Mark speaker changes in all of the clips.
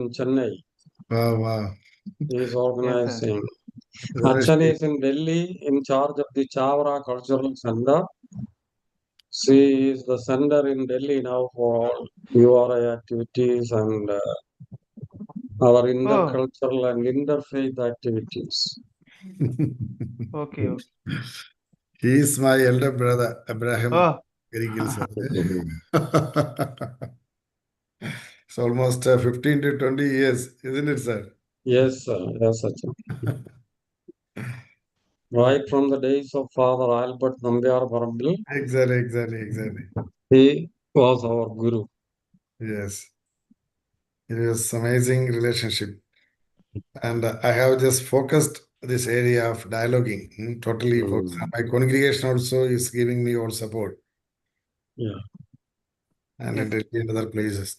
Speaker 1: in Chennai.
Speaker 2: Wow.
Speaker 1: He is
Speaker 3: Yes, sir.
Speaker 1: organizing.
Speaker 2: Very
Speaker 1: Archana
Speaker 2: sweet.
Speaker 1: is in Delhi in charge of the Chavra Cultural Center. She is the center in Delhi now for all URI activities and our
Speaker 3: Oh,
Speaker 1: intercultural and interfaith activities.
Speaker 3: okay.
Speaker 2: He is my elder brother, Abraham
Speaker 3: Oh,
Speaker 2: Garigil sir. It's almost 15 to 20 years, isn't it, sir?
Speaker 1: Yes, sir. Yes, sir. Right from the days of Father Albert Nambiar Parambil,
Speaker 2: Exactly.
Speaker 1: he was our guru.
Speaker 2: Yes. It was amazing relationship. And I have just focused this area of dialoguing, totally focused. My congregation also is giving me all support.
Speaker 1: Yeah.
Speaker 2: And
Speaker 3: yes.
Speaker 2: in other places.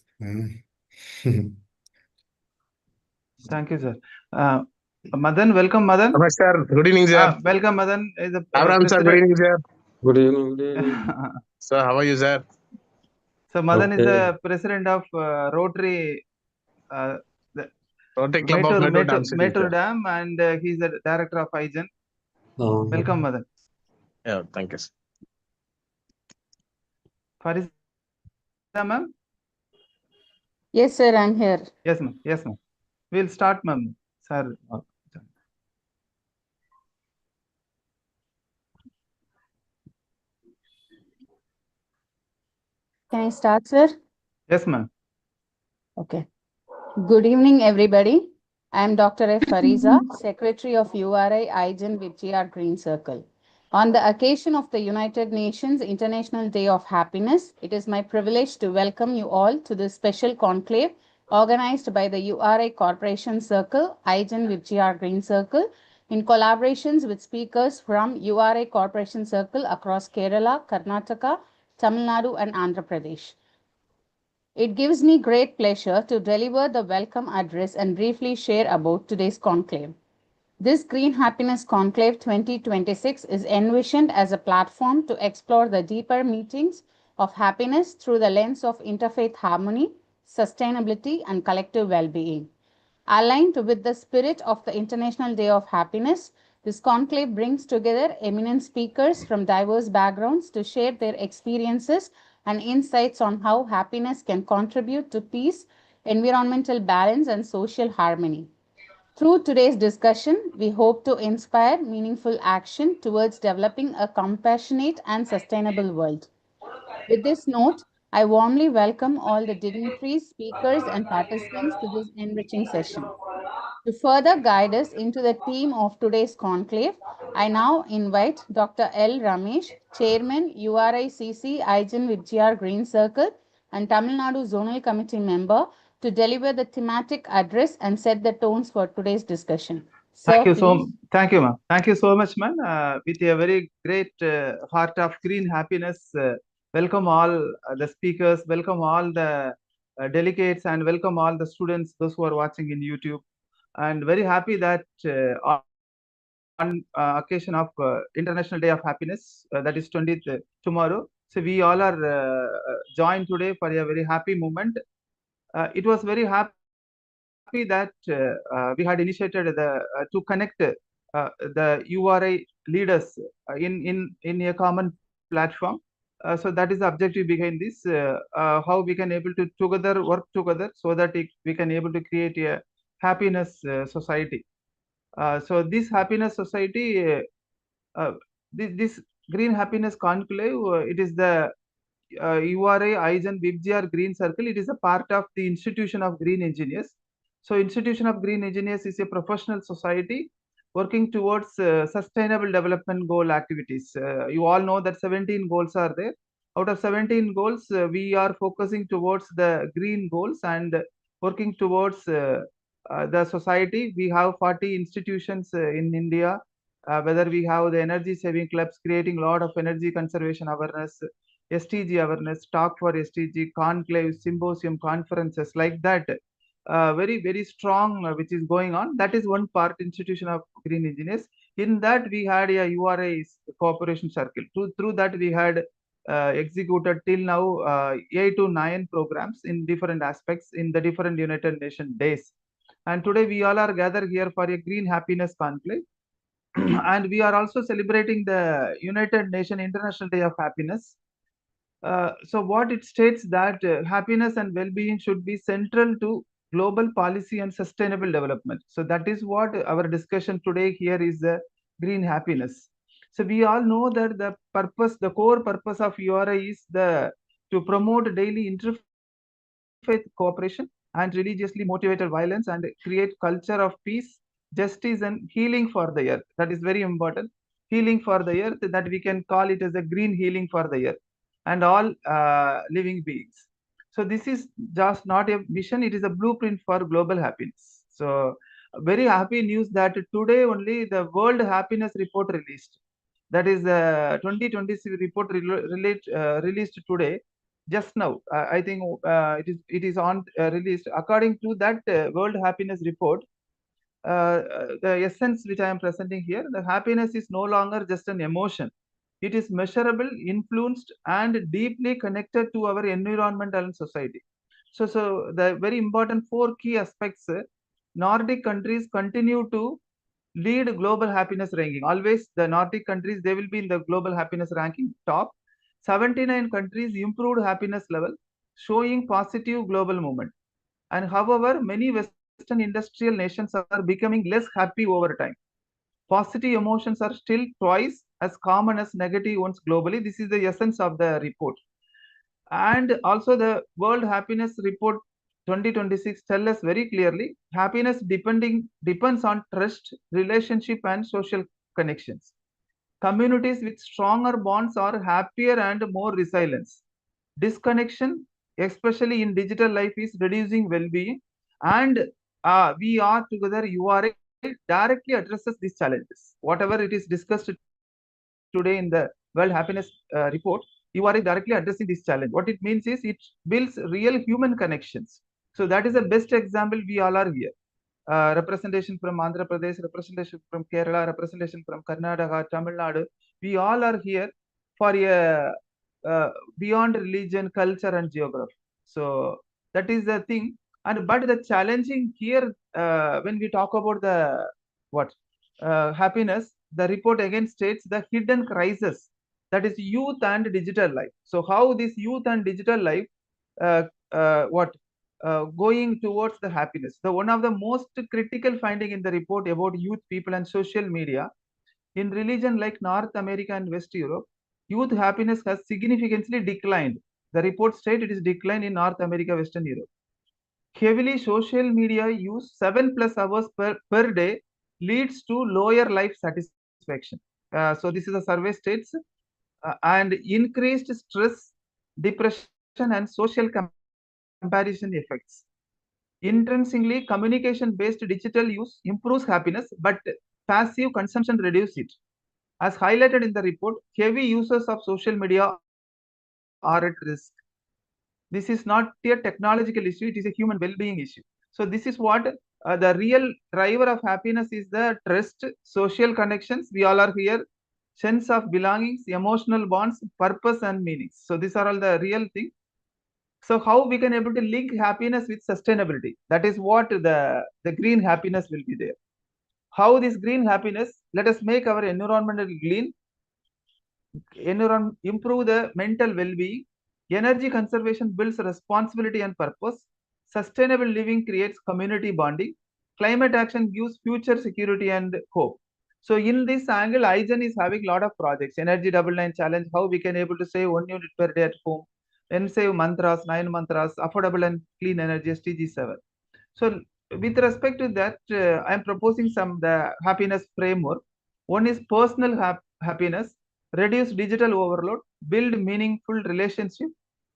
Speaker 3: Thank you, sir. Madan, welcome, Madan.
Speaker 4: Namaskar. Good evening, sir.
Speaker 3: Welcome, Madan. Is the
Speaker 4: Abraham, sir. Good
Speaker 3: president.
Speaker 4: evening, sir.
Speaker 1: Good evening. Good evening.
Speaker 4: Sir, how are you, sir?
Speaker 3: So Madan is
Speaker 1: Okay.
Speaker 3: the president of Rotary, the
Speaker 4: Rotary Club of Metro Dam City,
Speaker 3: Metro
Speaker 4: sir.
Speaker 3: Dam, and he's the director of IGEN. Welcome, Madan.
Speaker 4: Yeah, thank you, sir.
Speaker 3: Farisa, ma'am?
Speaker 5: Yes, sir, I'm here.
Speaker 3: Yes, ma'am. Yes, ma'am. We'll start, ma'am. Sir.
Speaker 5: Can I start, sir?
Speaker 3: Yes, ma'am.
Speaker 5: Okay. Good evening, everybody. I am Dr. F. Fariza, Secretary of URI IGEN VIBBGGYOR Green Circle. On the occasion of the United Nations International Day of Happiness, it is my privilege to welcome you all to this special conclave organized by the URI Corporation Circle, IGEN VIBBGGYOR Green Circle, in collaborations with speakers from URI Corporation Circle across Kerala, Karnataka, Tamil Nadu, and Andhra Pradesh. It gives me great pleasure to deliver the welcome address and briefly share about today's conclave. This Green Happiness Conclave 2026 is envisioned as a platform to explore the deeper meanings of happiness through the lens of interfaith harmony, sustainability, and collective well-being. Aligned with the spirit of the International Day of Happiness, this conclave brings together eminent speakers from diverse backgrounds to share their experiences and insights on how happiness can contribute to peace, environmental balance, and social harmony. Through today's discussion, we hope to inspire meaningful action towards developing a compassionate and sustainable world. With this note, I warmly welcome all the dignitaries, speakers, and participants to this enriching session. To further guide us into the theme of today's conclave, I now invite Dr. L. Ramesh, Chairman, URICC IGEN VIBBGGYOR Green Circle and Tamil Nadu Zonal Committee member, to deliver the thematic address and set the tones for today's discussion. Sir, please.
Speaker 3: Thank you, ma'am. Thank you so much, ma'am. With a very great heart of green happiness, welcome all the speakers, welcome all the delegates, and welcome all the students, those who are watching in YouTube. And very happy that on occasion of International Day of Happiness, that is 20th tomorrow. So we all are joined today for a very happy moment. It was very happy that we had initiated to connect the URI leaders in a common platform. So that is the objective behind this, how we can able to together work together so that we can able to create a happiness society. So this happiness society, this Green Happiness Conclave, it is the URI IGEN VIBBGGYOR Green Circle. It is a part of the Institution of Green Engineers. So Institution of Green Engineers is a professional society working towards sustainable development goal activities. You all know that 17 goals are there. Out of 17 goals, we are focusing towards the green goals and working towards the society. We have 40 institutions in India, whether we have the energy saving clubs creating a lot of energy conservation awareness, STG awareness, talk for STG, conclave, symposium, conferences like that. Very strong, which is going on. That is one part, Institution of Green Engineers. In that, we had a URI cooperation circle. Through that, we had executed till now 8 to 9 programs in different aspects in the different United Nations days. And today we all are gathered here for a green happiness conclave. And we are also celebrating the United Nations International Day of Happiness. So what it states that happiness and well-being should be central to global policy and sustainable development. So that is what our discussion today here is, green happiness. So we all know that the purpose, the core purpose of URI is to promote daily interfaith cooperation and religiously motivated violence and create culture of peace, justice and healing for the earth. That is very important. Healing for the earth, that we can call it as a green healing for the earth and all living beings. So this is just not a vision, it is a blueprint for global happiness. So very happy news that today only the World Happiness Report released. That is the 2026 report released today, just now. I think it is on released. According to that World Happiness Report, the essence which I am presenting here, the happiness is no longer just an emotion. It is measurable, influenced, and deeply connected to our environment and society. So the very important 4 key aspects, Nordic countries continue to lead global happiness ranking. Always the Nordic countries, they will be in the global happiness ranking top. 79 countries improved happiness level, showing positive global movement. And however, many Western industrial nations are becoming less happy over time. Positive emotions are still twice as common as negative ones globally. This is the essence of the report. And also the World Happiness Report 2026 tell us very clearly, happiness depends on trust, relationship and social connections. Communities with stronger bonds are happier and more resilient. Disconnection, especially in digital life, is reducing well-being, and we are together URI directly addresses these challenges. Whatever it is discussed today in the World Happiness Report, URI directly addressing this challenge. What it means is it builds real human connections. So that is the best example. We all are here. Representation from Andhra Pradesh, representation from Kerala, representation from Karnataka, Tamil Nadu. We all are here for a beyond religion, culture, and geography. So that is the thing. And but the challenging here, when we talk about the happiness, the report again states the hidden crisis, that is youth and digital life. So how this youth and digital life going towards the happiness. The one of the most critical finding in the report about youth people and social media in religion like North America and West Europe, youth happiness has significantly declined. The report states it is declined in North America, Western Europe. Heavily social media use 7+ hours per day leads to lower life satisfaction. So this is a survey states, and increased stress, depression, and social comparison effects. Intrinsically, communication-based digital use improves happiness, but passive consumption reduces it. As highlighted in the report, heavy users of social media are at risk. This is not a technological issue, it is a human well-being issue. So this is what the real driver of happiness is, the trust, social connections. We all are here, sense of belongings, emotional bonds, purpose and meanings. So these are all the real thing. So how we can able to link happiness with sustainability? That is what the green happiness will be there. How this green happiness, let us make our environmental green, improve the mental well-being. Energy conservation builds responsibility and purpose. Sustainable living creates community bonding. Climate action gives future security and hope. So in this angle, IGEN is having a lot of projects. Energy Double 9 Challenge, how we can able to save 1 unit per day at home. And save mantras, 9 mantras, affordable and clean energy, SDG 7. So with respect to that, I am proposing the happiness framework. One is personal happiness, reduce digital overload, build meaningful relationship.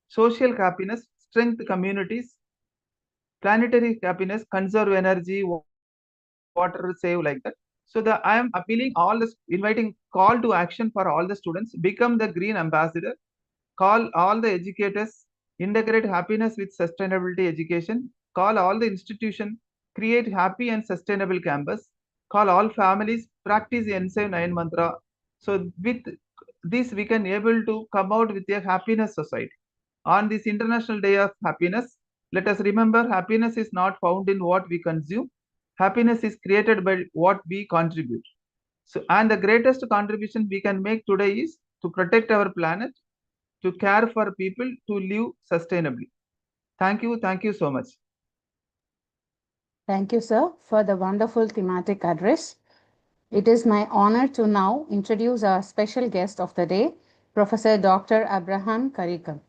Speaker 3: Social happiness, strengthen communities. Planetary happiness, conserve energy, water, save, like that. So I am appealing inviting call to action for all the students, become the green ambassador, call all the educators, integrate happiness with sustainability education, call all the institutions, create happy and sustainable campus, call all families, practice the N9 mantra. So with this we can able to come out with a happiness society. On this International Day of Happiness, let us remember happiness is not found in what we consume. Happiness is created by what we contribute. So, and the greatest contribution we can make today is to protect our planet, to care for people, to live sustainably. Thank you. Thank you so much.
Speaker 5: Thank you, sir, for the wonderful thematic address. It is my honor to now introduce our special guest of the day, Professor Dr. Abraham Karikam.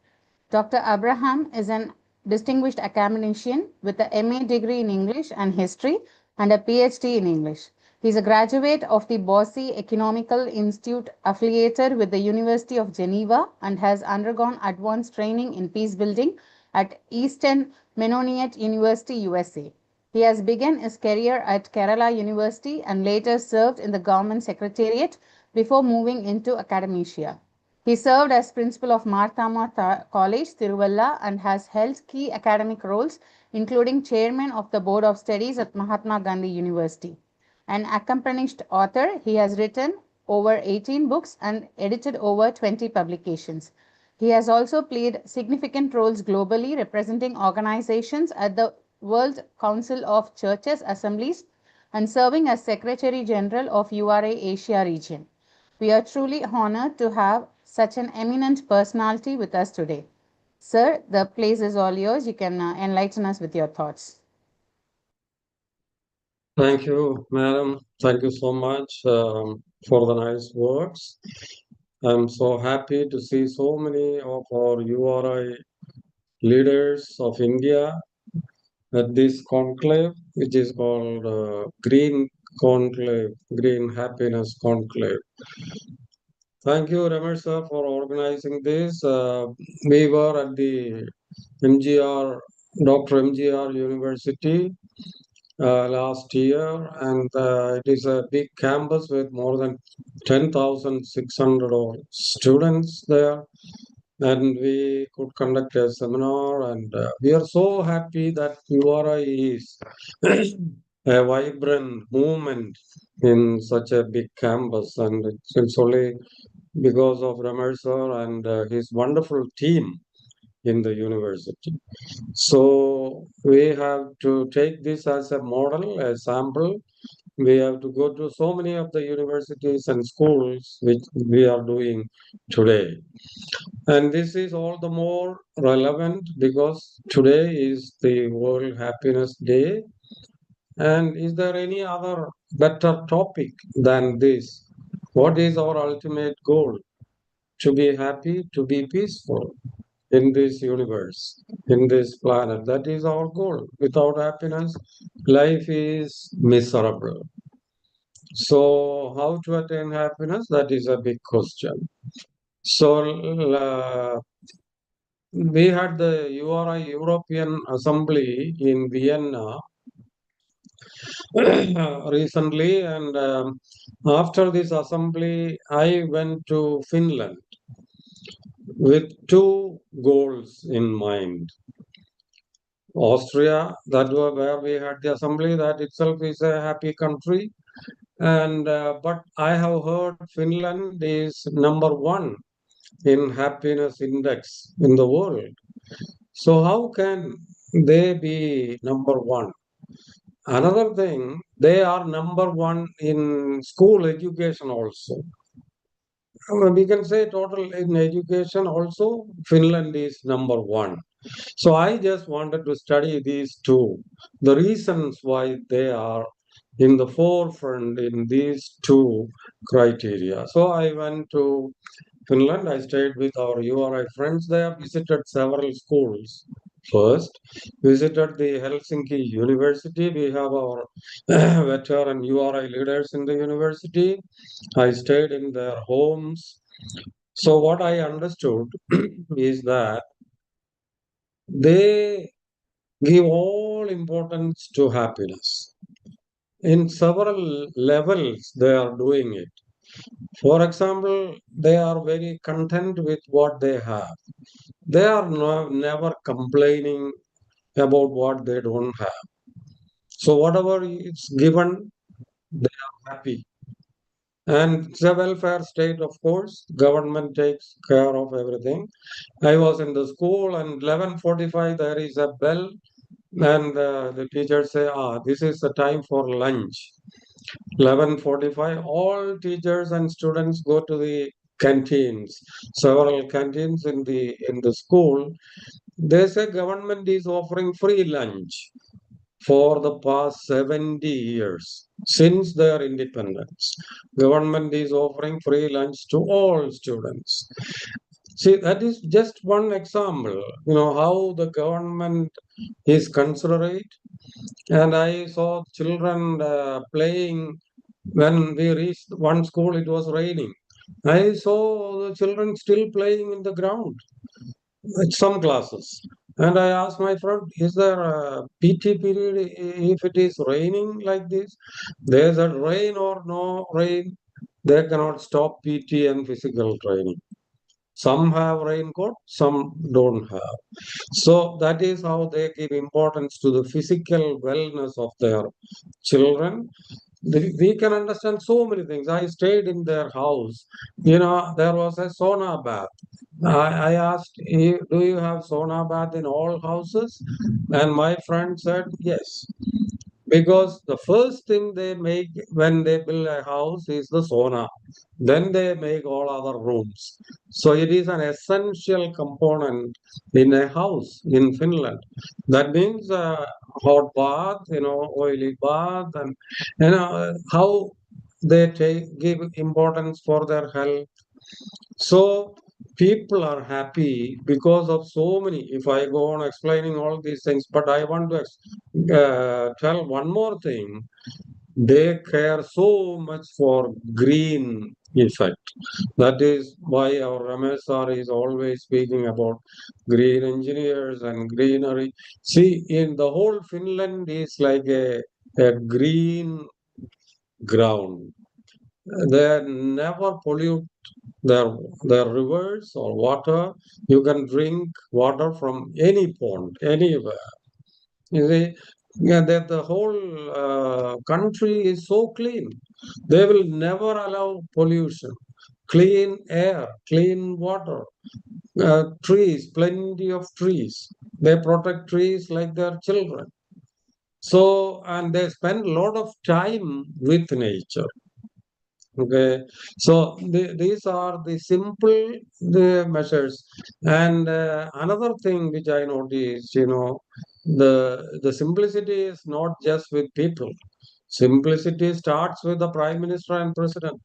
Speaker 5: Dr. Abraham is an distinguished academician with a MA degree in English and History and a PhD in English. He is a graduate of the Bossy Economical Institute affiliated with the University of Geneva and has undergone advanced training in peace building at Eastern Mennonite University, USA. He has begun his career at Kerala University and later served in the government secretariat before moving into academia. He served as principal of Marthama College, Tiruvalla, and has held key academic roles, including chairman of the Board of Studies at Mahatma Gandhi University. An accomplished author, he has written over 18 books and edited over 20 publications. He has also played significant roles globally, representing organizations at the World Council of Churches Assemblies and serving as Secretary General of URI Asia region. We are truly honored to have such an eminent personality with us today. Sir, the place is all yours. You can enlighten us with your thoughts.
Speaker 1: Thank you, madam. Thank you so much for the nice words. I'm so happy to see so many of our URI leaders of India at this conclave, which is called Green Conclave, Green Happiness Conclave. Thank you, Ramesh sir, for organizing this. We were at the MGR, Dr. MGR University last year, and it is a big campus with more than 10,600 students there. And we could conduct a seminar, and we are so happy that URI is a vibrant movement in such a big campus, and it's only because of Ramesh sir and his wonderful team in the university. So we have to take this as a model, a sample. We have to go to so many of the universities and schools which we are doing today. And this is all the more relevant because today is the World Happiness Day. And is there any other better topic than this? What is our ultimate goal? To be happy, to be peaceful in this universe, in this planet. That is our goal. Without happiness, life is miserable. So, how to attain happiness? That is a big question. So, we had the URI European Assembly in Vienna recently, and after this assembly, I went to Finland with two goals in mind. Austria, that was where we had the assembly, that itself is a happy country. And but I have heard Finland is number one in happiness index in the world. So how can they be number one? Another thing, they are number one in school education also. We can say total in education also, Finland is number one. So I just wanted to study these two, the reasons why they are in the forefront in these two criteria. So I went to Finland. I stayed with our URI friends there, visited several schools first, visited the Helsinki University. We have our veteran URI leaders in the university. I stayed in their homes. So what I understood is that they give all importance to happiness. In several levels, they are doing it. For example, they are very content with what they have. They are never complaining about what they don't have. So, whatever is given, they are happy. And it's a welfare state, of course. Government takes care of everything. I was in the school, and 11:45 there is a bell, and the teachers say, this is the time for lunch. 11:45, all teachers and students go to the canteens, several canteens in the school. They say government is offering free lunch for the past 70 years since their independence. Government is offering free lunch to all students. See, that is just one example, how the government is considerate. And I saw children playing. When we reached one school, it was raining. I saw the children still playing in the ground at some classes. And I asked my friend, is there a PT period if it is raining like this? They said, rain or no rain, they cannot stop PT and physical training. Some have raincoat, some don't have. So that is how they give importance to the physical wellness of their children. We can understand so many things. I stayed in their house. There was a sauna bath. I asked, do you have sauna bath in all houses? And my friend said, yes. Because the first thing they make when they build a house is the sauna. Then they make all other rooms. So it is an essential component in a house in Finland. That means hot bath, oily bath, and how they give importance for their health. So people are happy because of so many. If I go on explaining all these things, but I want to tell one more thing. They care so much for green effect. That is why our Ramesh sir is always speaking about green engineers and greenery. See, in the whole Finland is like a green ground. They never pollute their their rivers or water. You can drink water from any pond, anywhere. You see, yeah, that the whole country is so clean. They will never allow pollution. Clean air, clean water, trees, plenty of trees. They protect trees like their children. So, and they spend a lot of time with nature. Okay, so these are the simple measures. And another thing which I noticed, the simplicity is not just with people. Simplicity starts with the prime minister and president.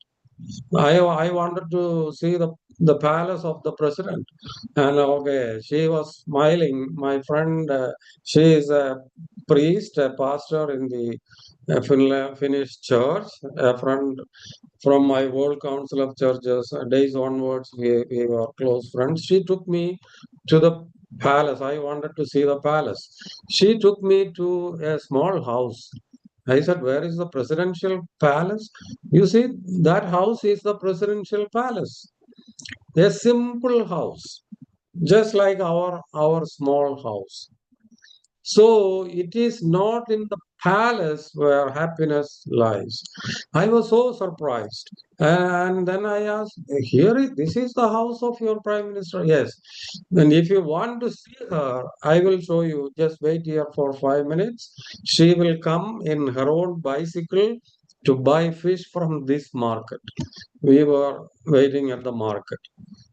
Speaker 1: I wanted to see the palace of the president, and okay, she was smiling. My friend, she is a priest, a pastor in the Finnish church, a friend from my World Council of Churches. Days onwards, we were close friends. She took me to the palace. I wanted to see the palace. She took me to a small house. I said, where is the presidential palace? You see, that house is the presidential palace. A simple house, just like our small house. So it is not in the palace where happiness lies. I was so surprised. And then I asked, this is the house of your prime minister? Yes. And if you want to see her, I will show you. Just wait here for 5 minutes. She will come in her own bicycle to buy fish from this market. We were waiting at the market.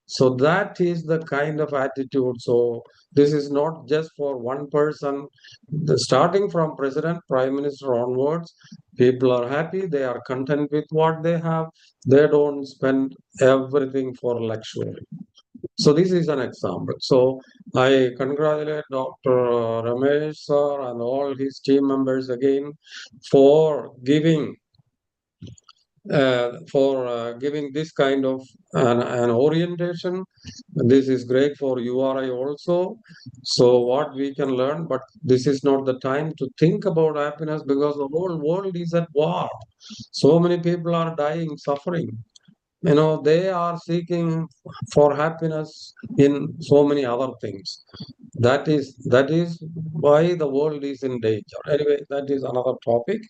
Speaker 1: So that is the kind of attitude. So this is not just for one person. Starting from president, prime minister onwards, people are happy. They are content with what they have. They don't spend everything for luxury. So this is an example. So I congratulate Dr. Ramesh sir and all his team members again for giving this kind of an orientation. This is great for URI also. So what we can learn, but this is not the time to think about happiness because the whole world is at war. So many people are dying, suffering. they are seeking for happiness in so many other things. That is why the world is in danger. Anyway, that is another topic.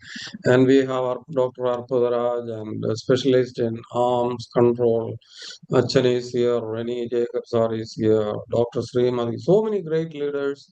Speaker 1: And we have our Dr. Arpadaraj and a specialist in arms control. Achan is here, Rennie Jacobs is here, Dr. Srimati. So many great leaders,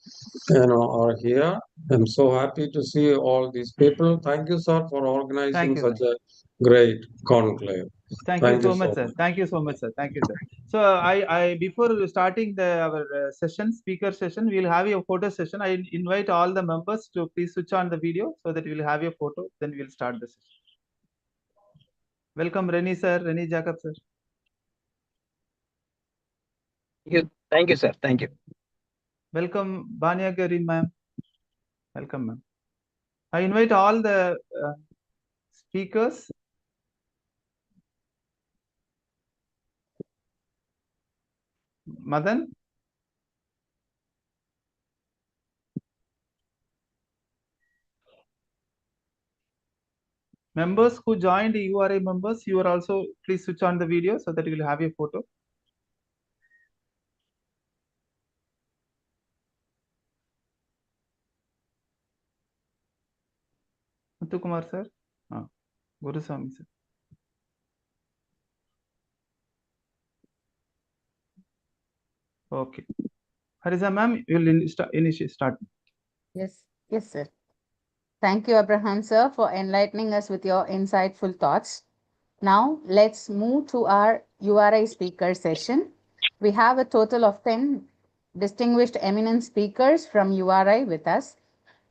Speaker 1: are here. I'm so happy to see all these people. Thank you, sir, for organizing
Speaker 3: you,
Speaker 1: such a great conclave.
Speaker 3: Thank you
Speaker 1: Thank
Speaker 3: so
Speaker 1: you
Speaker 3: much,
Speaker 1: so
Speaker 3: sir.
Speaker 1: much.
Speaker 3: Thank you so much, sir. Thank you, sir. So before starting our session, speaker session, we'll have a photo session. I invite all the members to please switch on the video so that we'll have a photo. Then we'll start the session. Welcome, Rennie sir, Rennie Jacob sir.
Speaker 6: Thank you, sir. Thank you.
Speaker 3: Welcome, Banya Gari ma'am. Welcome, ma'am. I invite all the speakers. Madan. Members who joined URI members, you are also please switch on the video so that you will have a photo. Muthukumar sir, Guruswami sir. Okay. Hariza ma'am, you will start.
Speaker 5: Yes, sir. Thank you, Abraham sir, for enlightening us with your insightful thoughts. Now, let's move to our URI speaker session. We have a total of 10 distinguished eminent speakers from URI with us.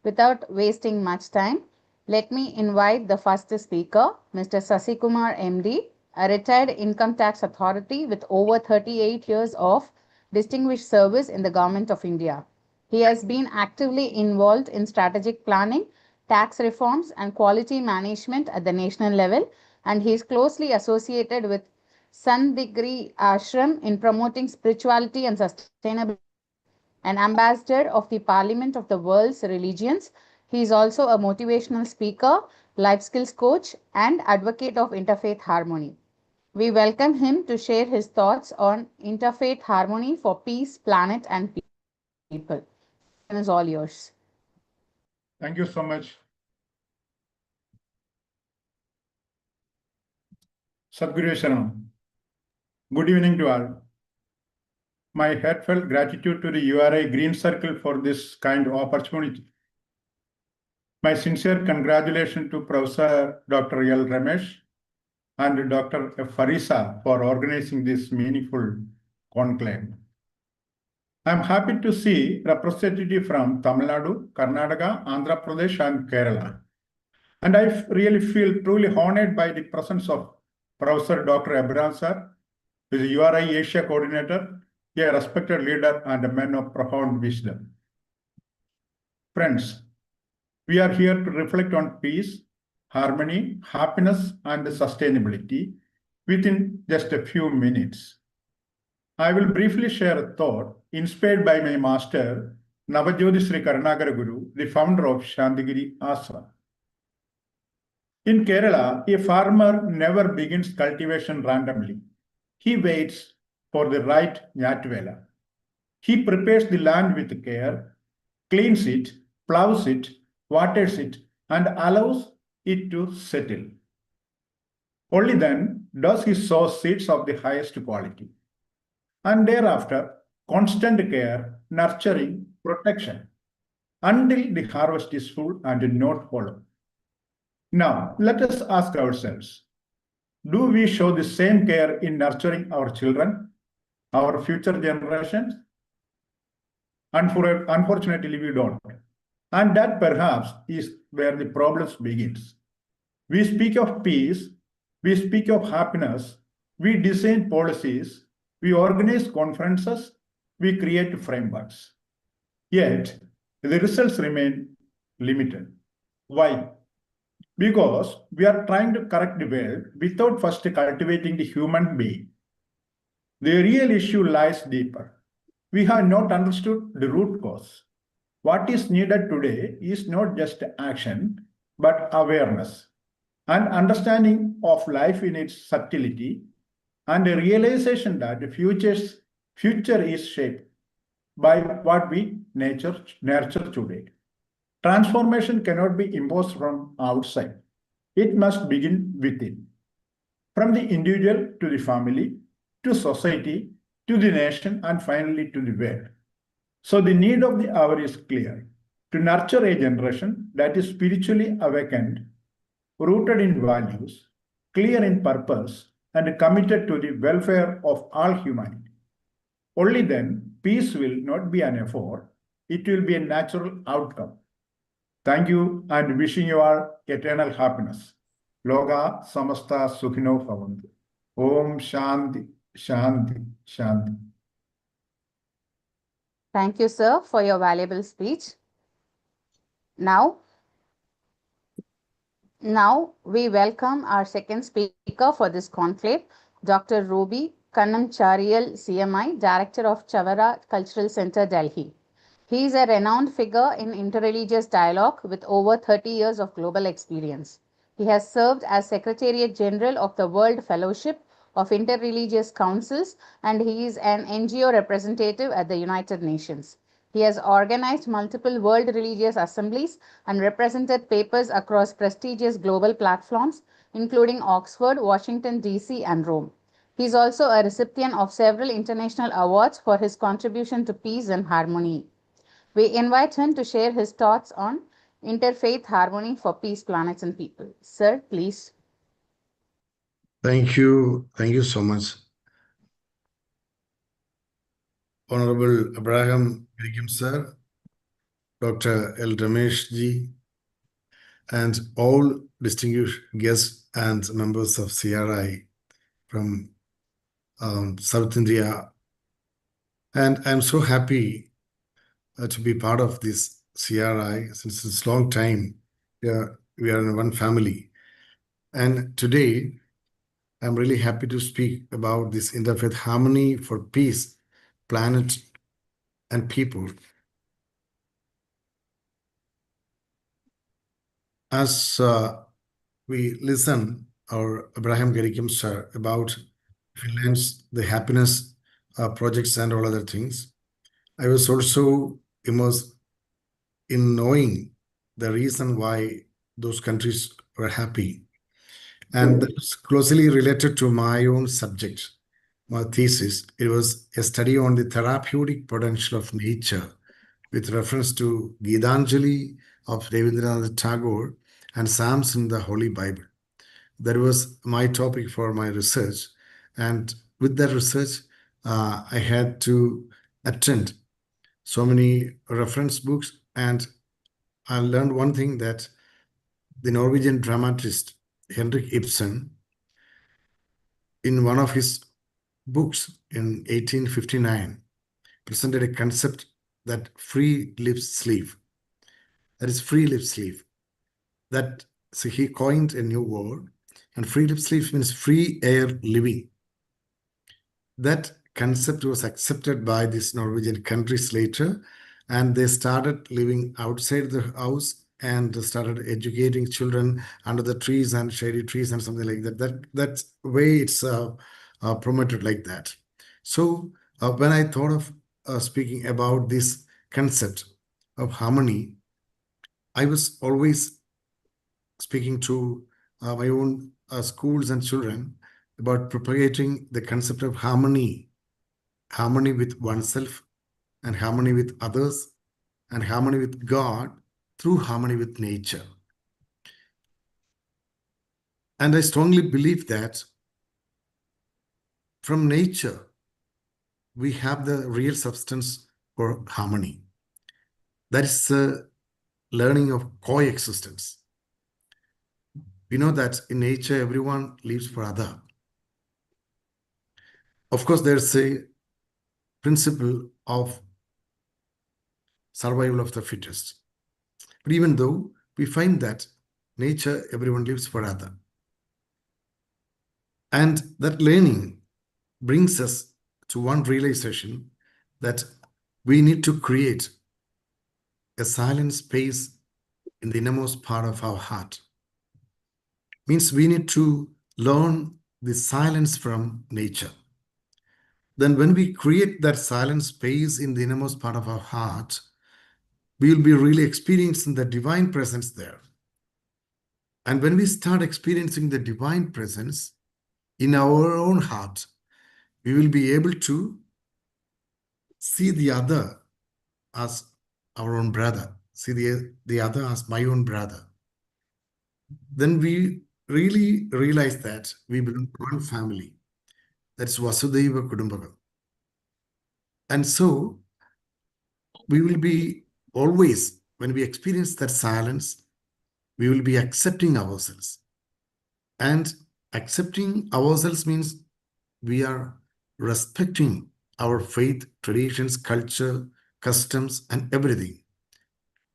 Speaker 5: Without wasting much time, let me invite the first speaker, Mr. Sasikumar MD, a retired income tax authority with over 38 years of distinguished service in the Government of India. He has been actively involved in strategic planning, tax reforms, and quality management at the national level, and he is closely associated with Sandigri Ashram in promoting spirituality and sustainability. An ambassador of the Parliament of the World's Religions, he is also a motivational speaker, life skills coach, and advocate of interfaith harmony. We welcome him to share his thoughts on interfaith harmony for peace, planet, and people. It is all yours.
Speaker 7: Thank you so much. Sadhguru Sharanam. Good evening to all. My heartfelt gratitude to the URI Green Circle for this kind of opportunity. My sincere congratulations to Professor Dr. L. Ramesh and Dr. Farisa for organizing this meaningful conclave. I'm happy to see representatives from Tamil Nadu, Karnataka, Andhra Pradesh, and Kerala. And I really feel truly honored by the presence of Professor Dr. Abraham sir, who is a URI Asia coordinator, a respected leader and a man of profound wisdom. Friends, we are here to reflect on peace, harmony, happiness, and sustainability within just a few minutes. I will briefly share a thought inspired by my master, Navajyoti Sri Karunakara Guru, the founder of Shantigiri Ashram. In Kerala, a farmer never begins cultivation randomly. He waits for the right Nyatvela. He prepares the land with care, cleans it, plows it, waters it, and allows it to settle. Only then does he sow seeds of the highest quality. And thereafter, constant care, nurturing, protection, until the harvest is full and not hollow. Now, let us ask ourselves, do we show the same care in nurturing our children, our future generations? Unfortunately, we don't. And that perhaps is where the problems begins. We speak of peace, we speak of happiness, we design policies, we organize conferences, we create frameworks. Yet, the results remain limited. Why? Because we are trying to correct the world without first cultivating the human being. The real issue lies deeper. We have not understood the root cause. What is needed today is not just action, but awareness and understanding of life in its subtlety, and a realization that the future is shaped by what we nurture today. Transformation cannot be imposed from outside. It must begin within. From the individual to the family, to society, to the nation, and finally to the world. So the need of the hour is clear: to nurture a generation that is spiritually awakened, rooted in values, clear in purpose, and committed to the welfare of all humanity. Only then, peace will not be an effort, it will be a natural outcome. Thank you, and wishing you all eternal happiness. Loga samasta sukhino bhavantu. Om Shanti, Shanti, Shanti.
Speaker 5: Thank you, sir, for your valuable speech. Now we welcome our second speaker for this conclave, Dr. Ruby Kannamchariyal, CMI, Director of Chavara Cultural Center, Delhi. He is a renowned figure in interreligious dialogue with over 30 years of global experience. He has served as Secretariat General of the World Fellowship of Interreligious Councils, and he is an NGO representative at the United Nations. He has organized multiple world religious assemblies and represented papers across prestigious global platforms, including Oxford, Washington, D.C., and Rome. He is also a recipient of several international awards for his contribution to peace and harmony. We invite him to share his thoughts on interfaith harmony for peace, planets, and people. Sir, please.
Speaker 2: Thank you. Thank you so much. Honorable Abraham Begum sir, Dr. L. Ramesh ji, and all distinguished guests and members of CRI from South India. And I'm so happy to be part of this CRI since it's a long time. We are in one family. And today, I'm really happy to speak about this interfaith harmony for peace, planet, and people. As we listen our Abraham Gerikim sir about Finland's the happiness projects and all other things, I was also immersed in knowing the reason why those countries were happy. And that's closely related to my own subject, my thesis. It was a study on the therapeutic potential of nature with reference to Gitanjali of Rabindranath Tagore and Psalms in the Holy Bible. That was my topic for my research. And with that research, I had to attend so many reference books, and I learned one thing, that the Norwegian dramatist Henrik Ibsen, in one of his books in 1859, presented a concept that free lives sleep. That is free lives sleep. So he coined a new word, and free lives sleep means free air living. That concept was accepted by these Norwegian countries later, and they started living outside the house and started educating children under the trees and shady trees and something like that. That's way it's promoted like that. So when I thought of speaking about this concept of harmony, I was always speaking to my own schools and children about propagating the concept of harmony with oneself, and harmony with others, and harmony with God through harmony with nature. And I strongly believe that from nature, we have the real substance for harmony. That is the learning of coexistence. We know that in nature, everyone lives for other. Of course, there's a principle of survival of the fittest. But even though we find that nature, everyone lives for other. And that learning brings us to one realization, that we need to create a silent space in the innermost part of our heart. Means we need to learn the silence from nature. Then when we create that silent space in the innermost part of our heart, we will be really experiencing the divine presence there. And when we start experiencing the divine presence in our own heart, we will be able to see the other as our own brother, see the other as my own brother. Then we really realize that we belong to one family. That's Vasudhaiva Kudumbakam. And so we will be always, when we experience that silence, we will be accepting ourselves. And accepting ourselves means we are respecting our faith, traditions, culture, customs, and everything.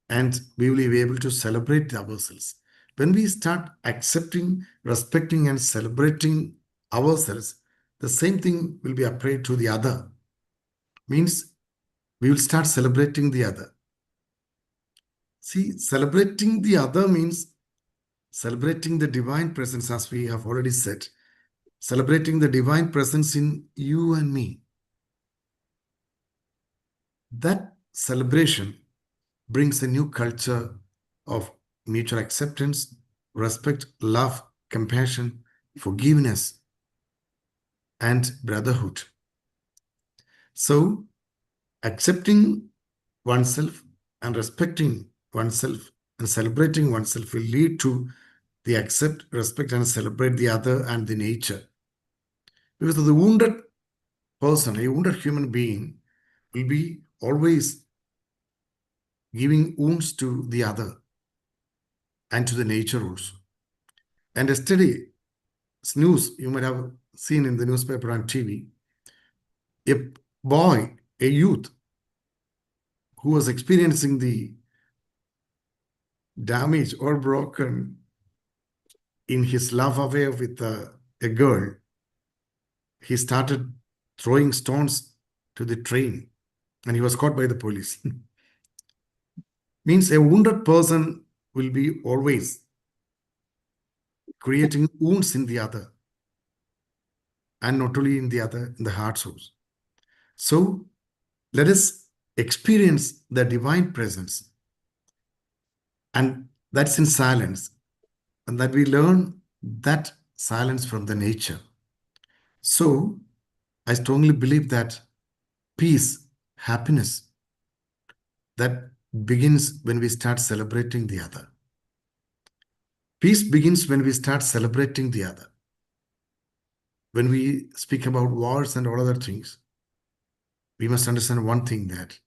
Speaker 2: And we will be able to celebrate ourselves. When we start accepting, respecting, and celebrating ourselves, the same thing will be applied to the other. Means we will start celebrating the other. See, celebrating the other means celebrating the divine presence, as we have already said. Celebrating the divine presence in you and me. That celebration brings a new culture of mutual acceptance, respect, love, compassion, forgiveness, and brotherhood. So, accepting oneself and respecting oneself and celebrating oneself will lead to the accept, respect, and celebrate the other and the nature. Because the wounded person, a wounded human being, will be always giving wounds to the other and to the nature also. And yesterday, news, you might have seen in the newspaper and TV, a boy, a youth, who was experiencing the damage or broken in his love affair with a girl, he started throwing stones to the train and he was caught by the police. Means a wounded person will be always creating wounds in the other, and not only in the other, in the heart also. So let us experience the divine presence, and that's in silence, and that we learn that silence from the nature. So I strongly believe that peace, happiness, that begins when we start celebrating the other. Peace begins when we start celebrating the other. When we speak about wars and all other things, we must understand one thing, that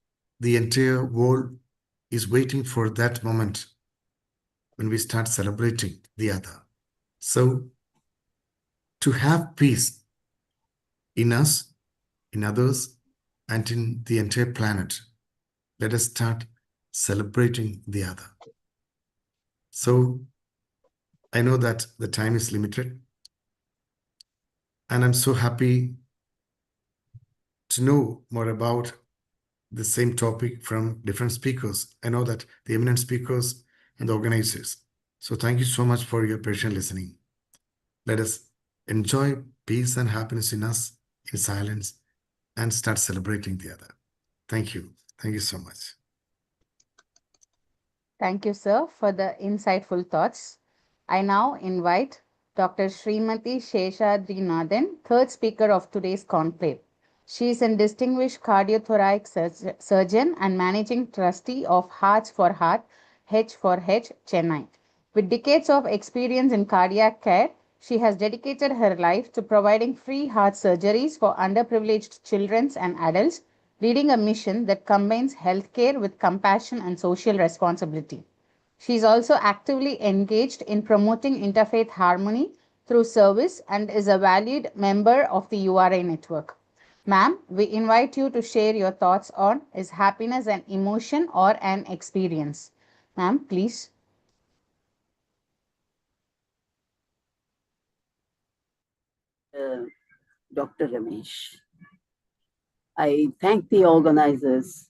Speaker 2: the entire world is waiting for that moment when we start celebrating the other. So, to have peace in us, in others, and in the entire planet, let us start celebrating the other. So, I know that the time is limited, and I'm so happy to know more about the same topic from different speakers. I know that the eminent speakers and the organizers. So thank you so much for your patient listening. Let us enjoy peace and happiness in us in silence and start celebrating the other. Thank you. Thank you so much.
Speaker 5: Thank you, sir, for the insightful thoughts. I now invite Dr. Srimati Sheshadrinathan, third speaker of today's conclave. She is a distinguished cardiothoracic surgeon and managing trustee of Hearts for Heart, H4H, Chennai. With decades of experience in cardiac care, she has dedicated her life to providing free heart surgeries for underprivileged children and adults, leading a mission that combines healthcare with compassion and social responsibility. She is also actively engaged in promoting interfaith harmony through service and is a valued member of the URI network. Ma'am, we invite you to share your thoughts on is happiness an emotion or an experience? Ma'am, please.
Speaker 8: Dr. Ramesh, I thank the organizers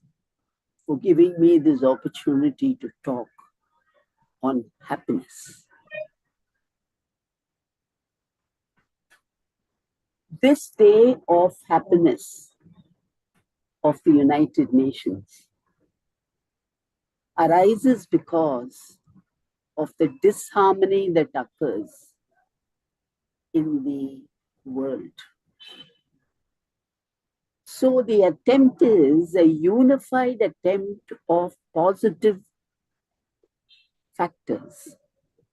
Speaker 8: for giving me this opportunity to talk on happiness. This day of happiness of the United Nations arises because of the disharmony that occurs in the world. So the attempt is a unified attempt of positive factors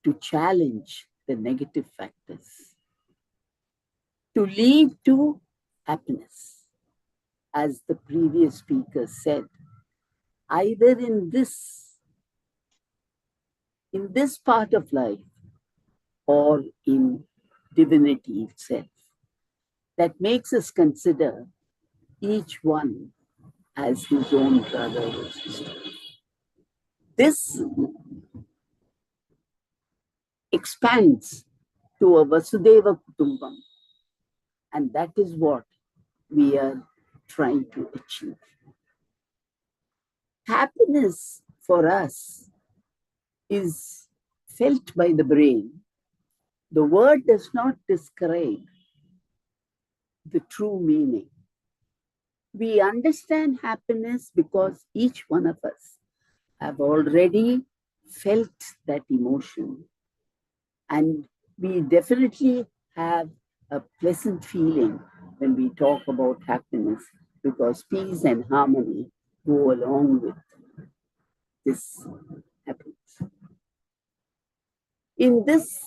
Speaker 8: to challenge the negative factors, to lead to happiness, as the previous speaker said, either in this part of life or in divinity itself. That makes us consider each one as his own brother or sister. This expands to a Vasudeva Kutumbam, and that is what we are trying to achieve. Happiness for us is felt by the brain. The word does not describe the true meaning. We understand happiness because each one of us have already felt that emotion. And we definitely have a pleasant feeling when we talk about happiness, because peace and harmony go along with this happiness. In this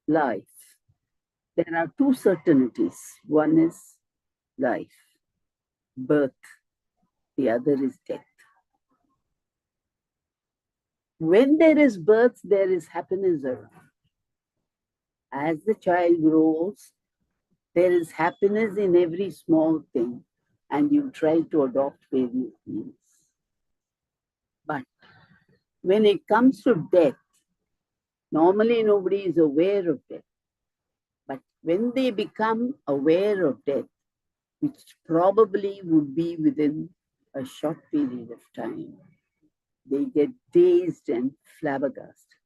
Speaker 8: life, there are two certainties. One is life, birth. The other is death. When there is birth, there is happiness around. As the child grows, there is happiness in every small thing, and you try to adopt various means. But when it comes to death, normally nobody is aware of death. But when they become aware of death, which probably would be within a short period of time, they get dazed and flabbergasted.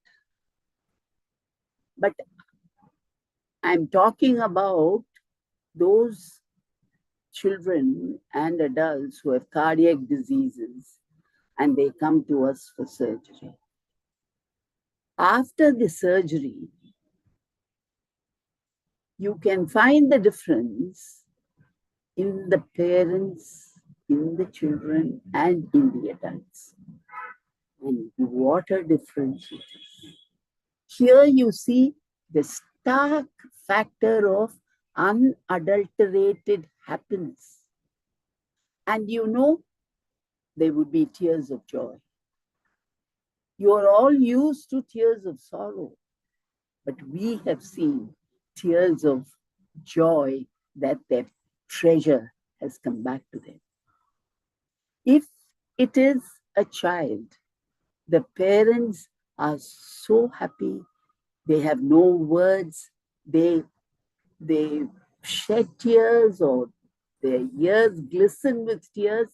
Speaker 8: But I'm talking about those children and adults who have cardiac diseases and they come to us for surgery. After the surgery, you can find the difference in the parents, in the children, and in the adults. And what a difference it is. Here you see the stark factor of unadulterated happiness. And you know, there would be tears of joy. You are all used to tears of sorrow, but we have seen tears of joy that their treasure has come back to them. If it is a child, the parents are so happy, they have no words, they shed tears or their ears glisten with tears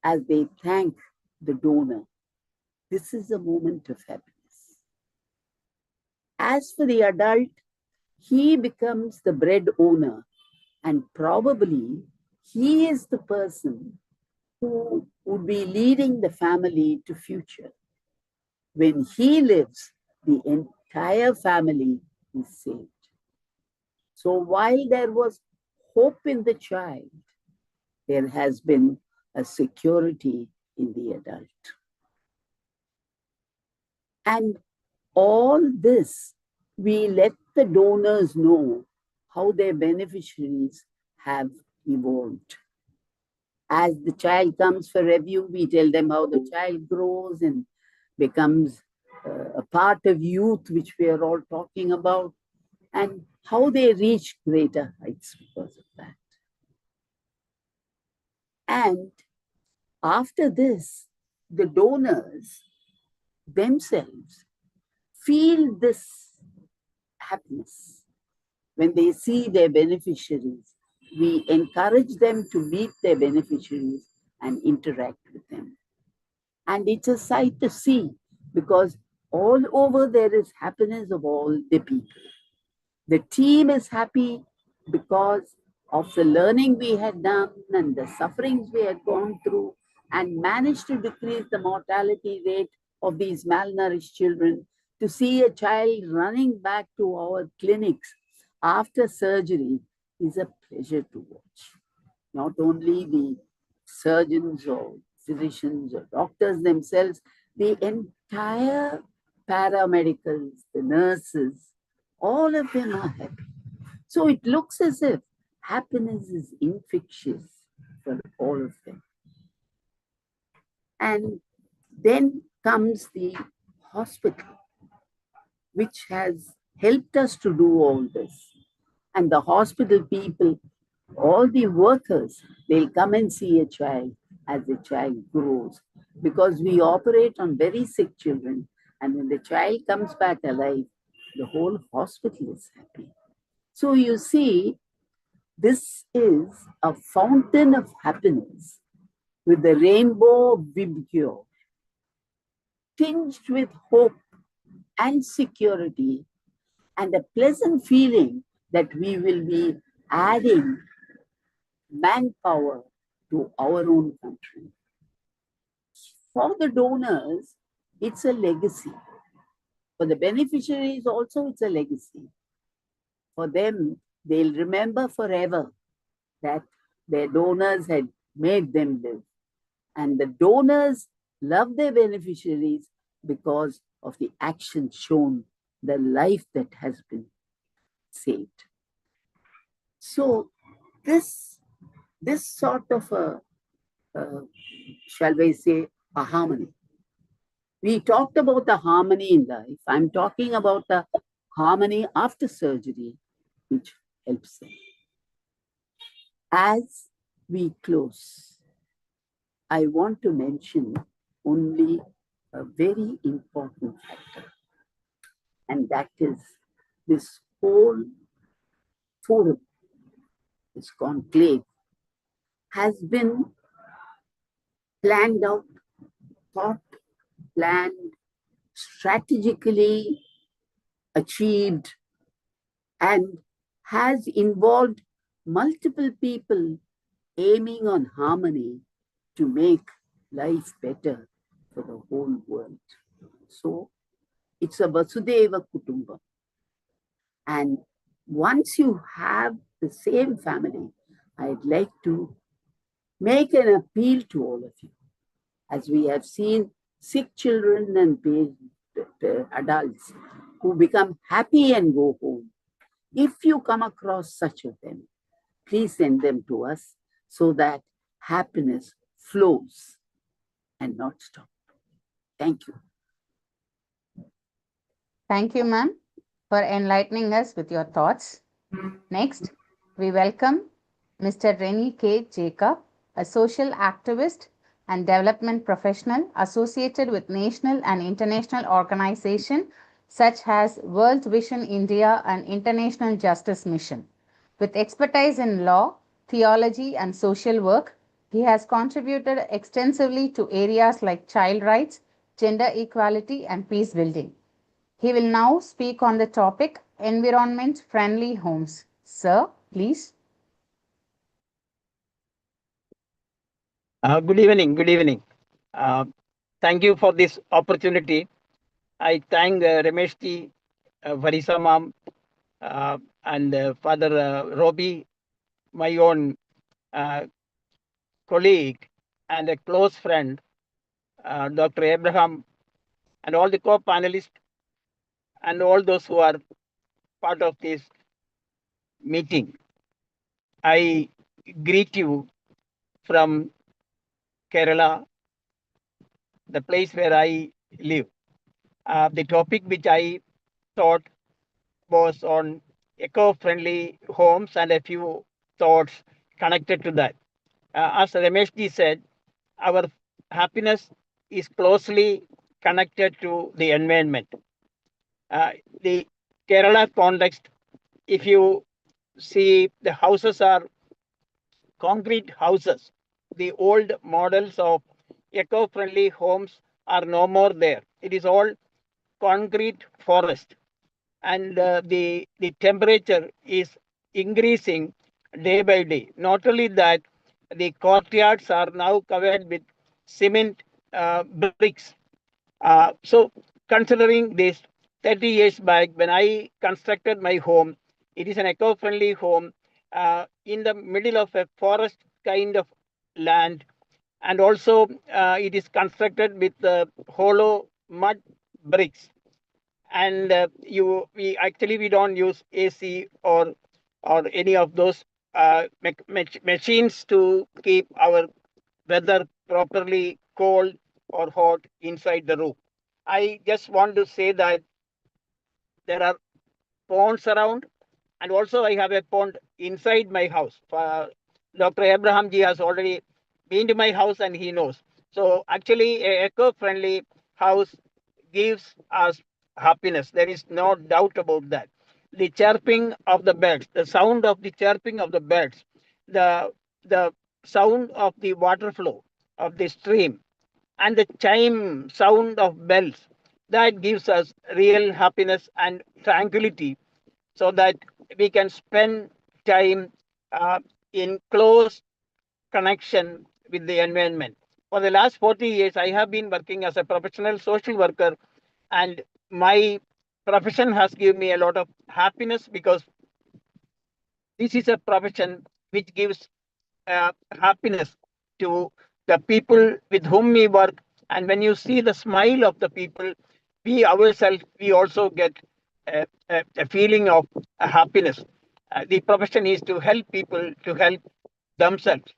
Speaker 8: as they thank the donor. This is a moment of happiness. As for the adult, he becomes the bread owner, and probably he is the person who would be leading the family to future. When he lives, the entire family is saved. So while there was hope in the child, there has been a security in the adult. And all this, we let the donors know how their beneficiaries have evolved. As the child comes for review, we tell them how the child grows and becomes a part of youth, which we are all talking about, and how they reach greater heights because of that. And after this, the donors themselves feel this happiness. When they see their beneficiaries, we encourage them to meet their beneficiaries and interact with them. And it's a sight to see, because all over there is happiness of all the people. The team is happy because of the learning we had done and the sufferings we had gone through, and managed to decrease the mortality rate of these malnourished children, to see a child running back to our clinics after surgery is a pleasure to watch. Not only the surgeons or physicians or doctors themselves, the entire paramedicals, the nurses, all of them are happy. So it looks as if happiness is infectious for all of them. And then comes the hospital, which has helped us to do all this. And the hospital people, all the workers, they'll come and see a child as the child grows, because we operate on very sick children. And when the child comes back alive, the whole hospital is happy. So you see, this is a fountain of happiness with the rainbow of VIBBGGYOR, tinged with hope and security, and a pleasant feeling that we will be adding manpower to our own country. For the donors, it's a legacy. For the beneficiaries also, it's a legacy. For them, they'll remember forever that their donors had made them live. And the donors love their beneficiaries because of the action shown, the life that has been saved. So this sort of a, shall we say, a harmony. We talked about the harmony in life. I'm talking about the harmony after surgery, which helps them. As we close, I want to mention only a very important factor, and that is this whole forum, this conclave, has been planned out, thought, planned, strategically achieved, and has involved multiple people aiming on harmony to make life better for the whole world. So it's a Vasudeva Kutumbam. And once you have the same family, I'd like to make an appeal to all of you. As we have seen sick children and adults who become happy and go home, if you come across such of them, please send them to us so that happiness flows and not stops. Thank you.
Speaker 5: Thank you, ma'am, for enlightening us with your thoughts. Next, we welcome Mr. Rennie K. Jacob, a social activist and development professional associated with national and international organizations such as World Vision India and International Justice Mission. With expertise in law, theology, and social work, he has contributed extensively to areas like child rights, gender equality, and peace building. He will now speak on the topic environment-friendly homes. Sir, please.
Speaker 6: Good evening. Good evening. Thank you for this opportunity. I thank Rameshji, Farisa ma'am, and Father Robbie, my own colleague and a close friend, Dr. Abraham, and all the co-panelists and all those who are part of this meeting. I greet you from Kerala, the place where I live. The topic which I thought was on eco-friendly homes and a few thoughts connected to that. As Rameshji said, our happiness is closely connected to the environment. The Kerala context, if you see, the houses are concrete houses. The old models of eco-friendly homes are no more there. It is all concrete forest, and the temperature is increasing day by day. Not only that, the courtyards are now covered with cement bricks. So considering this, 30 years back when I constructed my home, it is an eco-friendly home in the middle of a forest kind of land, and also it is constructed with hollow mud bricks. And we don't use AC or any of those machines to keep our weather properly cold or hot inside the room. I just want to say that there are ponds around, and also I have a pond inside my house. Dr. Abraham ji has already been to my house and he knows. So actually, a eco-friendly house gives us happiness. There is no doubt about that. The chirping of the birds, the sound of the chirping of the birds, the sound of the water flow of the stream, and the chime sound of bells, that gives us real happiness and tranquility, so that we can spend time in close connection with the environment. For the last 40 years, I have been working as a professional social worker, and my profession has given me a lot of happiness, because this is a profession which gives happiness to the people with whom we work. And when you see the smile of the people, we ourselves, we also get a feeling of happiness. The profession is to help people to help themselves.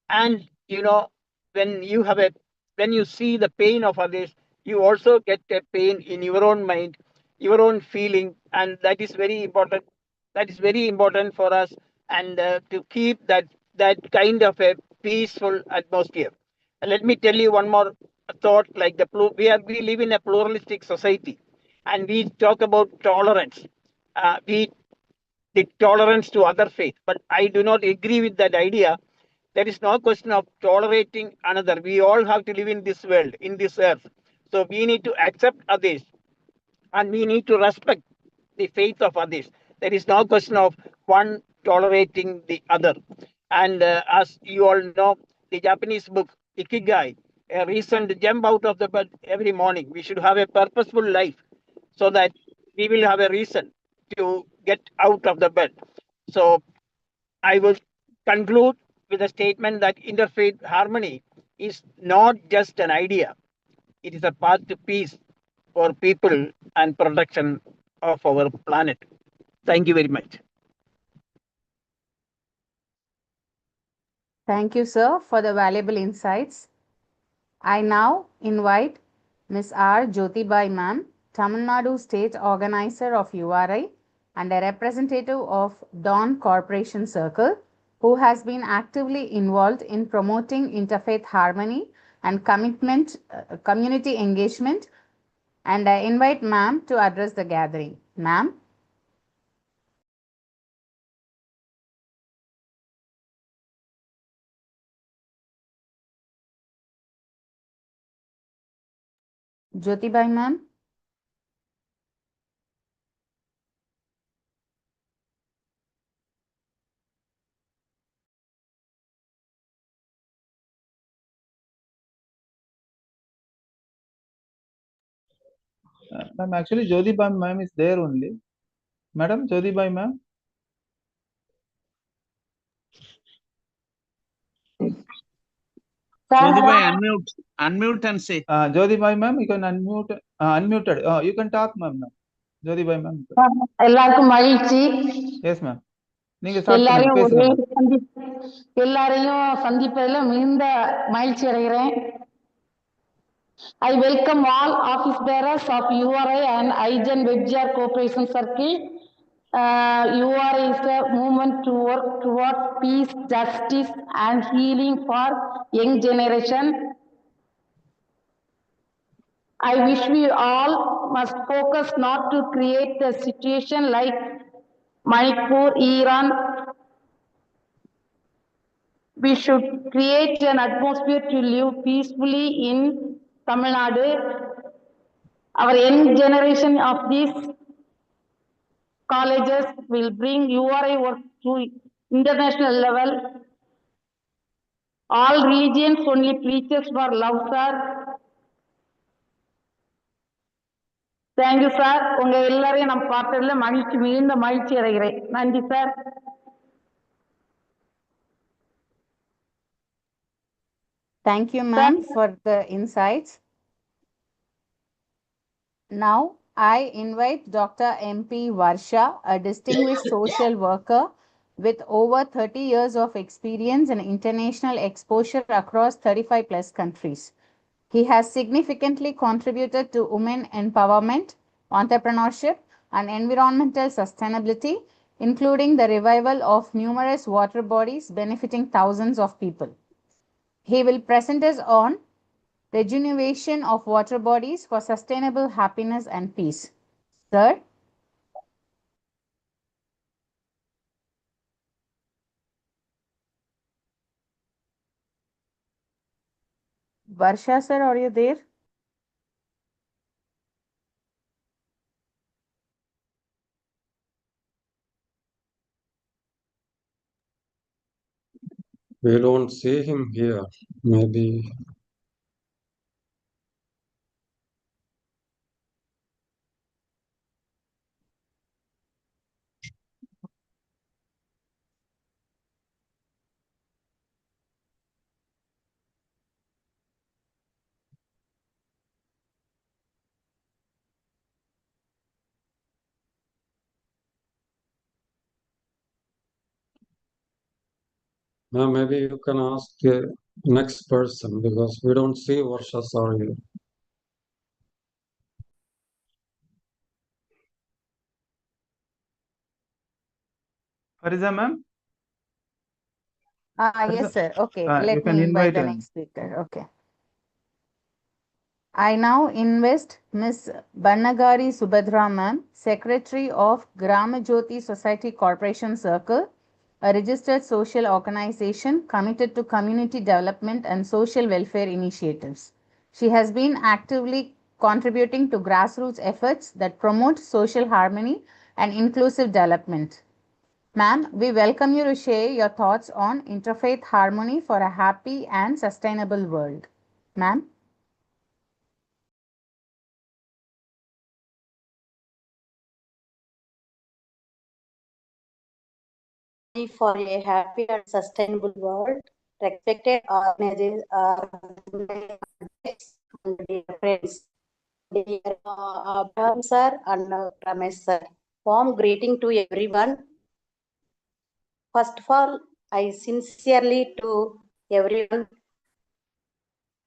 Speaker 6: And when you have when you see the pain of others, you also get a pain in your own mind, your own feeling, and that is very important. That is very important for us, and to keep that kind of a peaceful atmosphere. And let me tell you one more thought. Like we live in a pluralistic society, and we talk about tolerance. The tolerance to other faith, but I do not agree with that idea. There is no question of tolerating another. We all have to live in this world, in this earth. So we need to accept others, and we need to respect the faith of others. There is no question of one tolerating the other. And as you all know, the Japanese book Ikigai, a reason to jump out of the bed every morning. We should have a purposeful life, so that we will have a reason to get out of the bed. So I will conclude with a statement that interfaith harmony is not just an idea, it is a path to peace for people and protection of our planet. Thank you very much.
Speaker 5: Thank you, sir, for the valuable insights. I now invite Ms. R. Jyotibai Ma'am, Tamil Nadu State Organizer of URI and a representative of Dawn Corporation Circle, who has been actively involved in promoting interfaith harmony and community engagement, and I invite Ma'am to address the gathering. Ma'am. Jyotibai Ma'am.
Speaker 3: Ma'am, actually Jyotibai ma'am is there only. Madam Jyotibai ma'am.
Speaker 9: Jyotibai, unmute and say.
Speaker 3: Jyotibai ma'am, you can unmute. Unmuted. You can talk, ma'am. Jyotibai ma'am.
Speaker 10: எல்லாருக்கும் மகிழ்ச்சி.
Speaker 3: Yes, ma'am.
Speaker 10: எல்லாரையும் சந்திப்பதில் மிகுந்த மகிழ்ச்சி அடைகிறேன். I welcome all office bearers of URI and IGEN VIBBGGYOR Cooperation Circle. URI is a movement to work towards peace, justice, and healing for young generation. I wish we all must focus not to create a situation like Manipur, Iran. We should create an atmosphere to live peacefully in Tamil Nadu. Our young generation of these colleges will bring URI work to international level. All religions only preaches for love, sir. Thank you, sir. உங்க எல்லாரையும் நான் பார்த்ததுல மகிழ்ச்சி மிகுந்த மகிழ்ச்சி அடைகிறேன். நன்றி sir.
Speaker 5: Thank you, ma'am, for the insights. Now, I invite Dr. MP Varsha, a distinguished social worker with over 30 years of experience and international exposure across 35 plus countries. He has significantly contributed to women empowerment, entrepreneurship, and environmental sustainability, including the revival of numerous water bodies benefiting thousands of people. He will present us on rejuvenation of water bodies for sustainable happiness and peace. Sir? Varsha, sir, are you there?
Speaker 1: We don't see him here. Maybe. Now maybe you can ask the next person because we don't see Varsha, sorry.
Speaker 3: Fariza, ma'am?
Speaker 5: Yes, sir. Okay,
Speaker 3: you
Speaker 5: let
Speaker 3: can
Speaker 5: me invite the
Speaker 3: her.
Speaker 5: next speaker. Okay. I now invest Ms. Bannagari Subhadra ma'am, Secretary of Gramajyoti Society Corporation Circle, a registered social organization committed to community development and social welfare initiatives. She has been actively contributing to grassroots efforts that promote social harmony and inclusive development. Ma'am, we welcome you to share your thoughts on interfaith harmony for a happy and sustainable world. Ma'am?
Speaker 11: For a happy and sustainable world, respected organizations and dear friends, dear Abraham sir and Ramesh sir. Warm greeting to everyone. First of all, I sincerely to everyone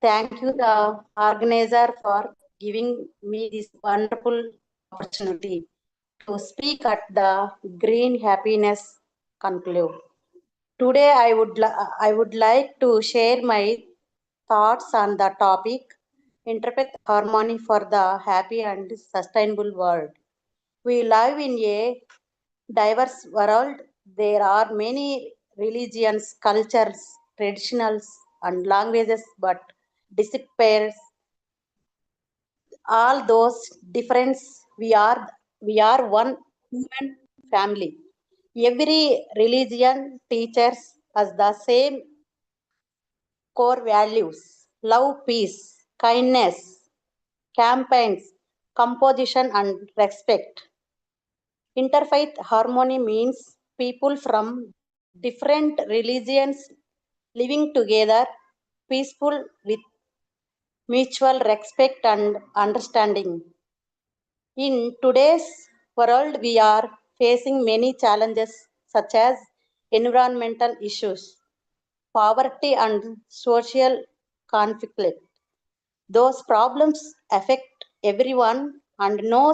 Speaker 11: thank you the organizer for giving me this wonderful opportunity to speak at the Green Happiness Conclave. Today, I would like to share my thoughts on the topic interfaith harmony for the happy and sustainable world. We live in a diverse world. There are many religions, cultures, traditions, and languages, but despite all those differences, we are one human family. Every religion teaches us the same core values: love, peace, kindness, campaigns, composition, and respect. Interfaith harmony means people from different religions living together, peaceful with mutual respect and understanding. In today's world, we are facing many challenges such as environmental issues, poverty, and social conflict. Those problems affect everyone and no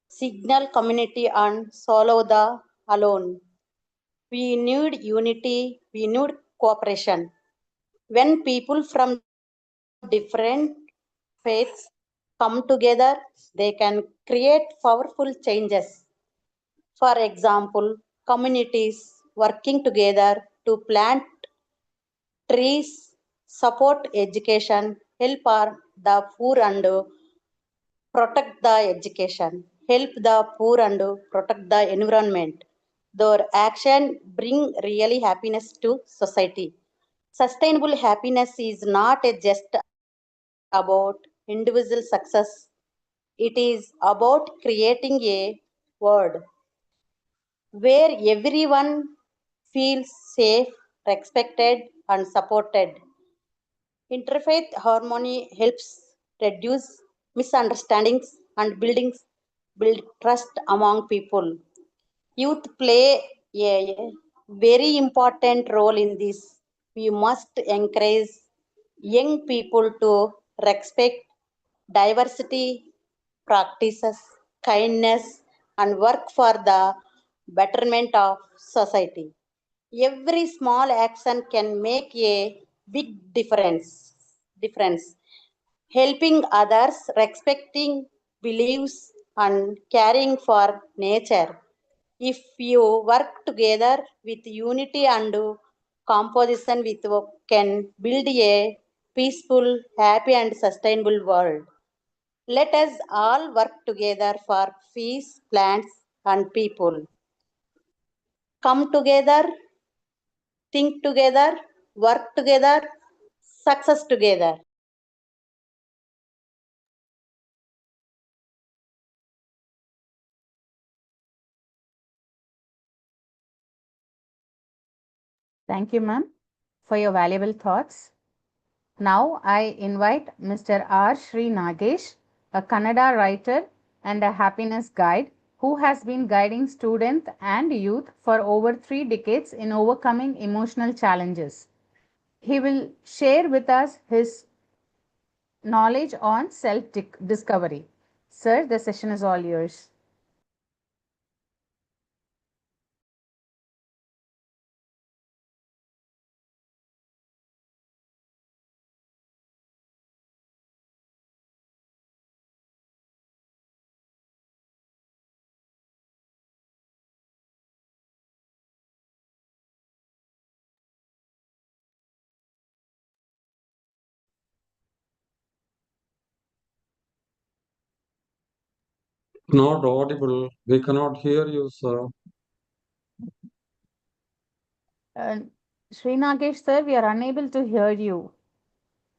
Speaker 11: signal community and solve the alone. We need unity, we need cooperation. When people from different faiths come together, they can create powerful changes. For example, communities working together to plant trees, support education, help the poor and protect the education, help the poor and protect the environment. their action bring really happiness to society. Sustainable happiness is not just about individual success. It is about creating a world where everyone feels safe, respected, and supported. Interfaith harmony helps reduce misunderstandings and build trust among people. Youth play a very important role in this. We must encourage young people to respect diversity, practices kindness, and work for the betterment of society. Every small action can make a big difference. Helping others, respecting beliefs, and caring for nature. If you work together with unity and composition, with can build a peaceful, happy, and sustainable world. Let us all work together for peace, plants, and people. Come together, think together, work together, success together.
Speaker 5: Thank you, ma'am, for your valuable thoughts. Now I invite Mr. R. Sri Nagesh, a Kannada writer and a happiness guide who has been guiding students and youth for over 3 decades in overcoming emotional challenges. He will share with us his knowledge on self-discovery. Sir, the session is all yours.
Speaker 1: Not audible. We cannot hear you, sir.
Speaker 5: Sri Nagesh, sir, we are unable to hear you.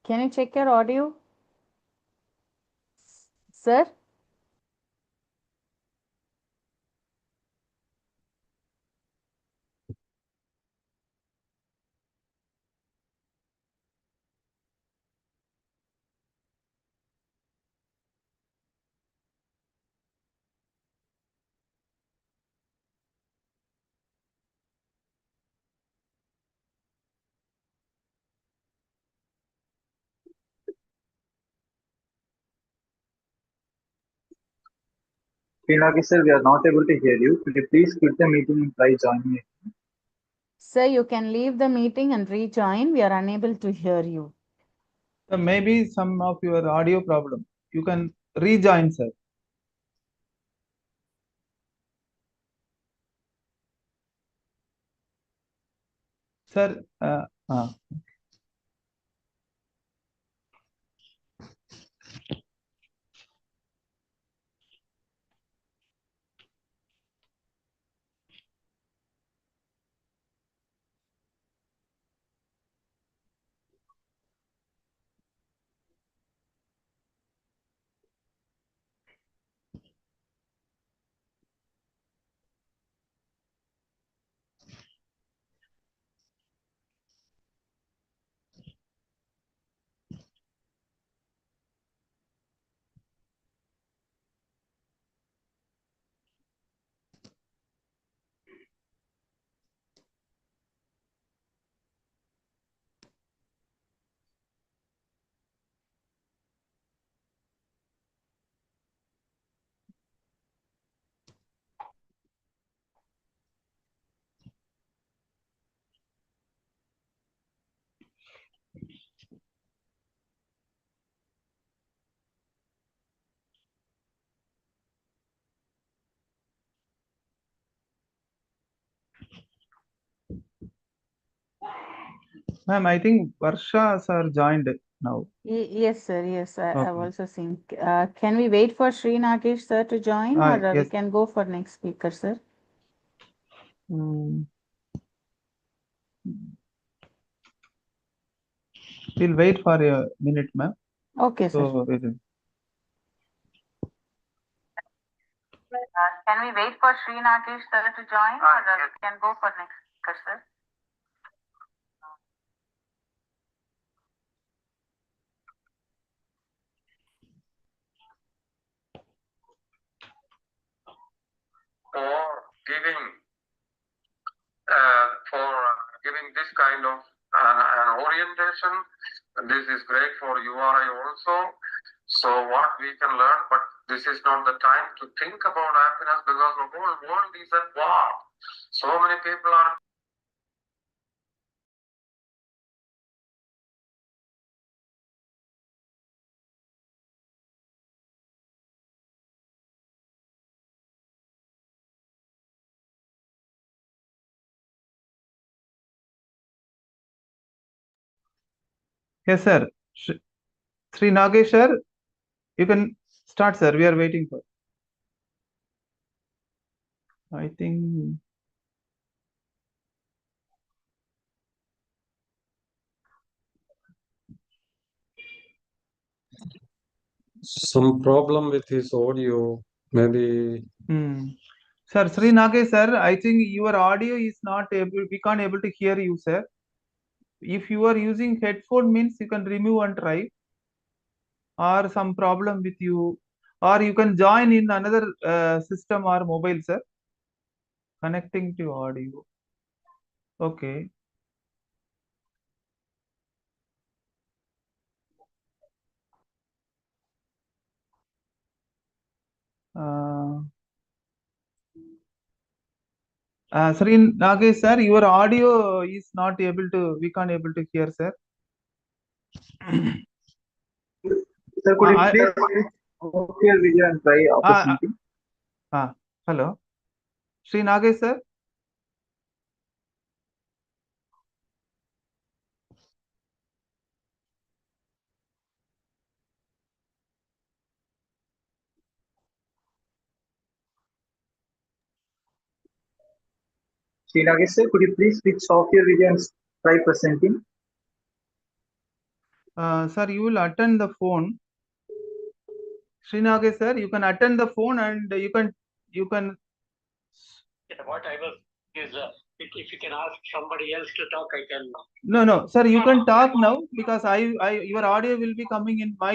Speaker 5: Can you check your audio? Sir?
Speaker 3: Srinaki sir, we are not able to hear you. Could you please quit the meeting and try joining it?
Speaker 5: Sir, you can leave the meeting and rejoin. We are unable to hear you.
Speaker 3: Maybe some of your audio problem. You can rejoin, sir. Sir, ma'am, I think Varsha sir joined now.
Speaker 5: Yes, sir. Yes, I've also seen. Can we wait for Sri Nagesh sir to join, or
Speaker 3: yes.
Speaker 5: we can go for next speaker, sir?
Speaker 3: We'll wait for a minute, ma'am.
Speaker 5: Okay, sir.
Speaker 3: So,
Speaker 5: can we wait for Sri Nagesh sir to join, or can go for next speaker, sir?
Speaker 1: For giving this kind of an orientation. This is great for URI also. So what we can learn, but this is not the time to think about happiness because the whole world is at war. So many people are
Speaker 3: yes, sir. Sri Nagesh sir, you can start, sir. We are waiting for. I think.
Speaker 1: some problem with his audio, maybe.
Speaker 3: Sir, Sri Nagesh sir, I think your audio is not able, we can't able to hear you, sir. If you are using headphone means you can remove and try, or some problem with you, or you can join in another system or mobile, sir. Connecting to audio. Okay. Sri Nagesh sir, your audio is not able to, we can't able to hear, sir.
Speaker 12: Sir, could you please off your video and try opportunity?
Speaker 3: Hello. Sri Nagesh sir.
Speaker 12: Sri Nagesh sir, could you please switch off your video and try presenting?
Speaker 3: Sir, you will attend the phone. Sri Nagesh sir, you can attend the phone and you can.
Speaker 13: What I was is if you can ask somebody else to talk, I can.
Speaker 3: No, sir, you can talk now because your audio will be coming in my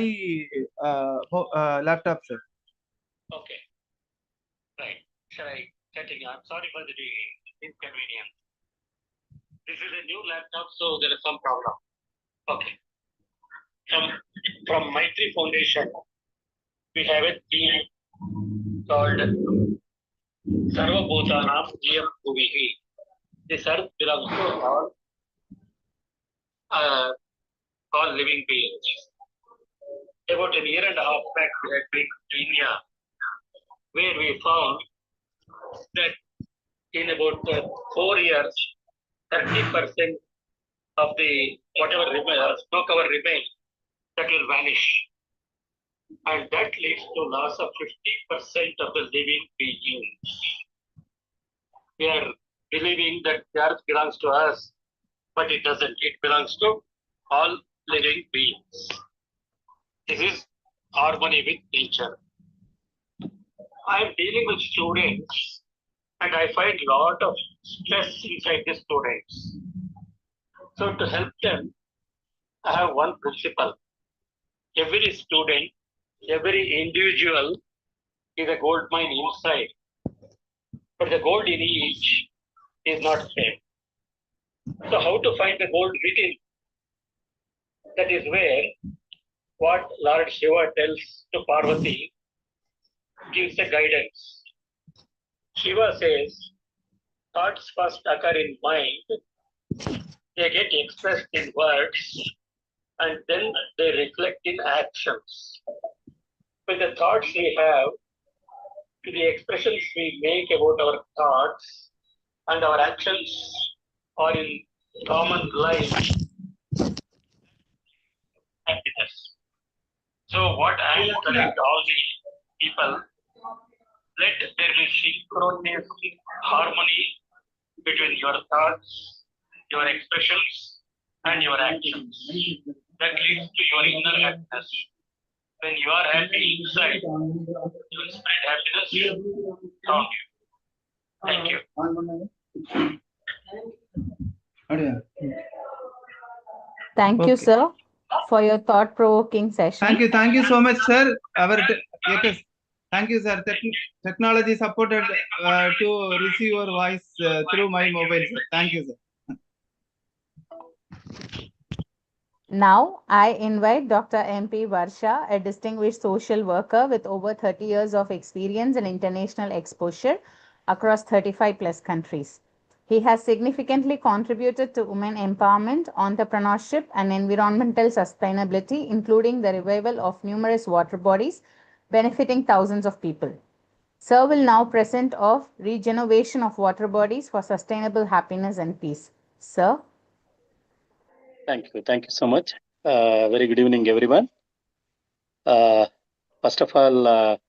Speaker 3: laptop, sir.
Speaker 13: Okay. Right. Shall I setting? I'm sorry for the inconvenience. This is a new laptop, so there is some problem. Okay. From Maitri Foundation, we have a team called Sarva Bhutanam GM Bhuvihi. This earth belongs to all living beings. About a year and a half back, we had been to India, where we found that in about 4 years, 30% of the whatever snow cover remains, that will vanish. And that leads to loss of 50% of the living beings. We are believing that the earth belongs to us, but it doesn't. It belongs to all living beings. This is harmony with nature. I am dealing with students and I find a lot of stress inside the students. So to help them, I have one principle. Every student, every individual is a gold mine inside, but the gold in each is not same. So how to find the gold within? That is where what Lord Shiva tells to Parvati gives a guidance. Shiva says, thoughts first occur in mind, they get expressed in words, and then they reflect in actions. With the thoughts we have, to the expressions we make about our thoughts, and our actions are in common life, happiness. So what I am telling to all the people, let there be synchronous harmony between your thoughts, your expressions, and your actions. That leads to your inner happiness. When you are happy inside, you will spread happiness around you. Thank you.
Speaker 5: Thank you, sir, for your thought-provoking session.
Speaker 3: Thank you so much, sir. Yes, thank you, sir. Technology supported to receive your voice through my mobile, sir. Thank you, sir.
Speaker 5: Now, I invite Dr. M.P. Varsha, a distinguished social worker with over 30 years of experience and international exposure across 35 plus countries. He has significantly contributed to women empowerment, entrepreneurship, and environmental sustainability, including the revival of numerous water bodies benefiting thousands of people. Sir will now present of regeneration of water bodies for sustainable happiness and peace. Sir.
Speaker 14: Thank you. Thank you so much. Very good evening, everyone. First of all,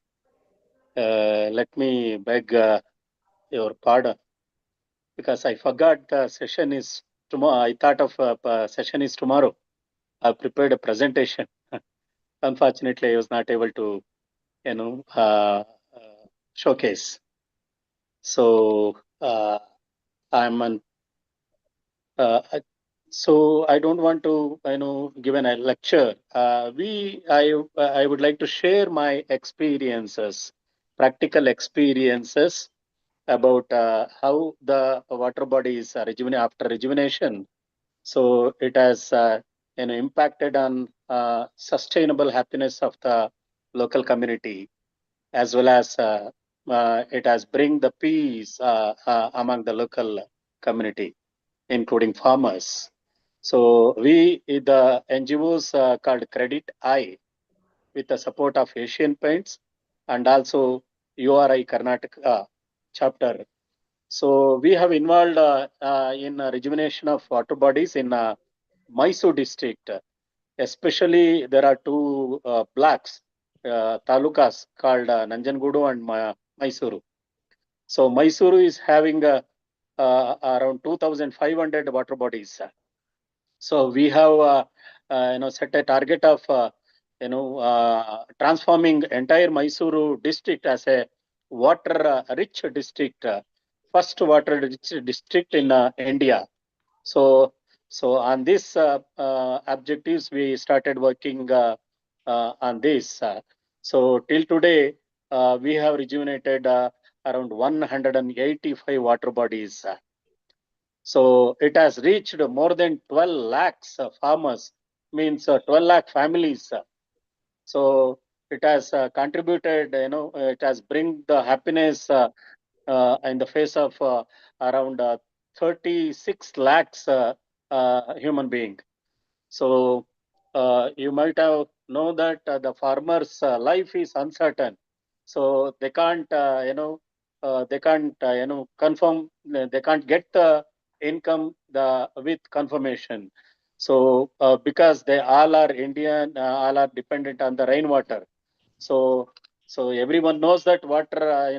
Speaker 14: let me beg your pardon because I forgot the session is tomorrow. I thought of session is tomorrow. I prepared a presentation. Unfortunately, I was not able to, showcase. So I'm an. So I don't want to, give a lecture. I would like to share my experiences, practical experiences about how the water bodies after rejuvenation. So it has, impacted on sustainable happiness of the local community, as well as it has bring the peace among the local community, including farmers. So the NGOs called Credit I, with the support of Asian Paints and also URI Karnataka chapter. So we have involved in rejuvenation of water bodies in Mysore district. Especially there are two blocks, talukas called Nanjangudu and Mysuru. So Mysuru is having around 2,500 water bodies. So we have set a target of transforming entire Mysuru district as a water rich district, first water rich district in India. So on this objectives we started working on this. So till today we have rejuvenated around 185 water bodies. So it has reached more than 12 lakhs farmers, means 12 lakh families. So it has contributed, it has bring the happiness in the face of around 36 lakhs human being. So you might have know that the farmers' life is uncertain. So they can't, confirm, they can't get the income with confirmation. So because they all are Indian, all are dependent on the rainwater. So everyone knows that water,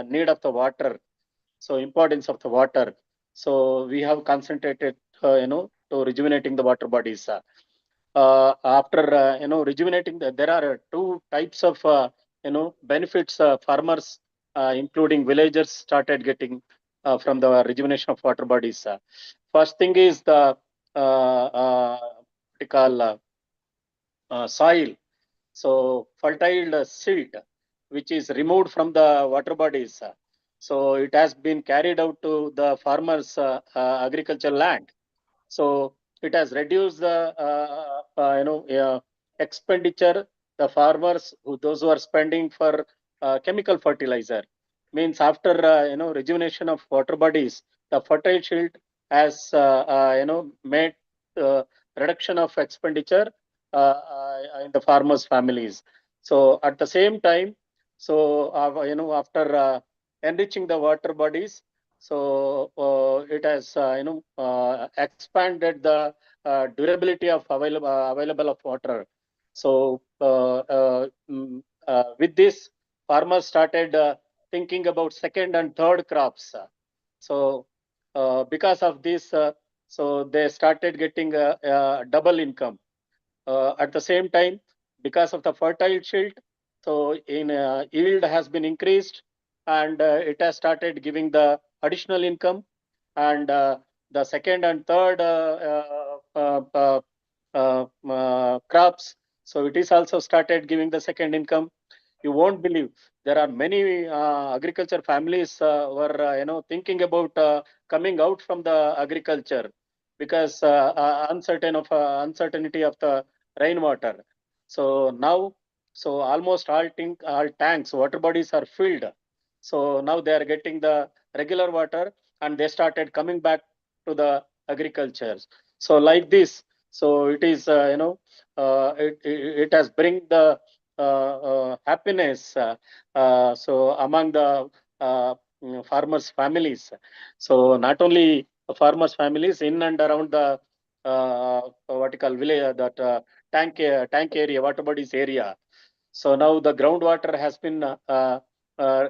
Speaker 14: need of the water. So importance of the water. So we have concentrated, to rejuvenating the water bodies. After rejuvenating, there are two types of benefits farmers, including villagers, started getting from the rejuvenation of water bodies. First thing is the what we call soil. So fertile silt, which is removed from the water bodies. So it has been carried out to the farmers' agricultural land. So it has reduced the expenditure. The farmers, those who are spending for chemical fertilizer, means after rejuvenation of water bodies, the fertile silt has made reduction of expenditure in the farmers' families. So at the same time, so after enriching the water bodies, so it has expanded the durability of available of water. So with this, farmers started thinking about second and third crops. So because of this, so they started getting a double income. At the same time, because of the fertile field, so in yield has been increased, and it has started giving the additional income, and the second and third crops, so it is also started giving the second income. You won't believe there are many agriculture families were thinking about coming out from the agriculture because uncertainty of the rainwater. So now, so almost all tanks, water bodies are filled. So now they are getting the regular water, and they started coming back to the agriculture. So like this, so it is it has bring the happiness so among the farmers families. So not only farmers families in and around the what you call village, that tank area, water bodies area. So now the groundwater has been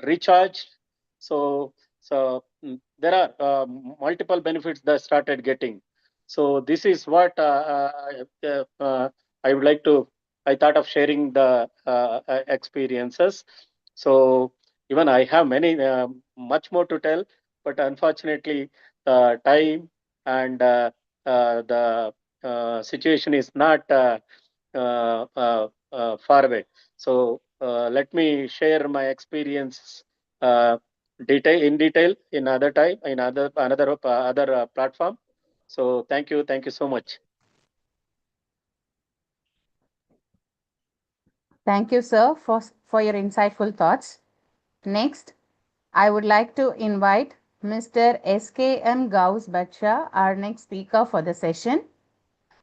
Speaker 14: recharged. So there are multiple benefits that started getting. So this is what I would like to. I thought of sharing the experiences. So even I have many much more to tell, but unfortunately the time and the situation is not far away. So let me share my experience in detail in other time in other platform. So thank you so much.
Speaker 5: Thank you, sir, for your insightful thoughts. Next, I would like to invite Mr. SKM Gauss Bacha, our next speaker for the session.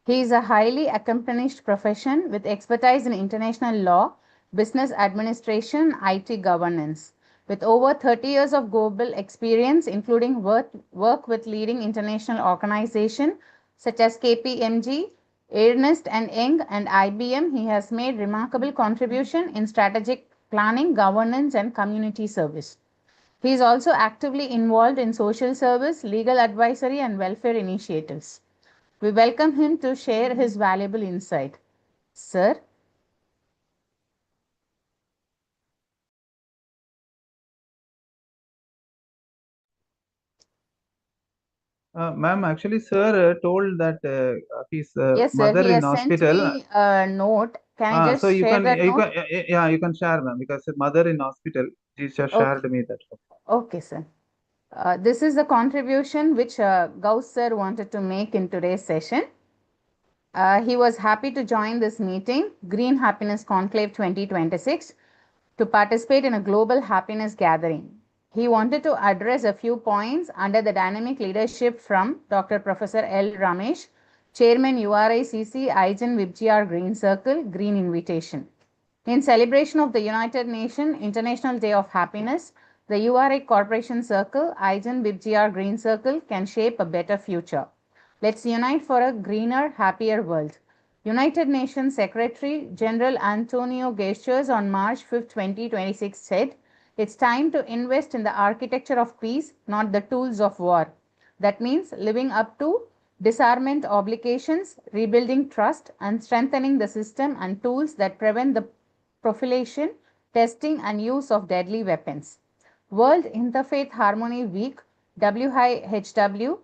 Speaker 5: He is a highly accomplished profession with expertise in international law, business administration, IT governance. With over 30 years of global experience, including work with leading international organizations such as KPMG, Ernst & Young, and IBM, he has made remarkable contribution in strategic planning, governance, and community service. He is also actively involved in social service, legal advisory, and welfare initiatives. We welcome him to share his valuable insight. Sir.
Speaker 3: Ma'am, actually, sir told that his
Speaker 5: Yes, sir,
Speaker 3: mother
Speaker 5: he
Speaker 3: in
Speaker 5: has sent
Speaker 3: hospital.
Speaker 5: me a note. Can I just
Speaker 3: so you
Speaker 5: share
Speaker 3: can,
Speaker 5: that note?
Speaker 3: yeah, you can share, ma'am, because his mother in hospital. She just shared me that.
Speaker 5: Okay, sir. This is the contribution which Gauss sir wanted to make in today's session. He was happy to join this meeting, Green Happiness Conclave 2026, to participate in a global happiness gathering. He wanted to address a few points under the dynamic leadership from Dr. Professor L. Ramesh, Chairman URI CC IGEN VIBBGGYOR Green Circle, Green Invitation. In celebration of the United Nations International Day of Happiness, the URI Corporation Circle, IGEN VIBBGGYOR Green Circle can shape a better future. Let's unite for a greener, happier world. United Nations Secretary General Antonio Guterres on March 5, 2026 said, "It's time to invest in the architecture of peace, not the tools of war." That means living up to disarmament obligations, rebuilding trust, and strengthening the system and tools that prevent the proliferation, testing, and use of deadly weapons. World Interfaith Harmony Week, WIHW,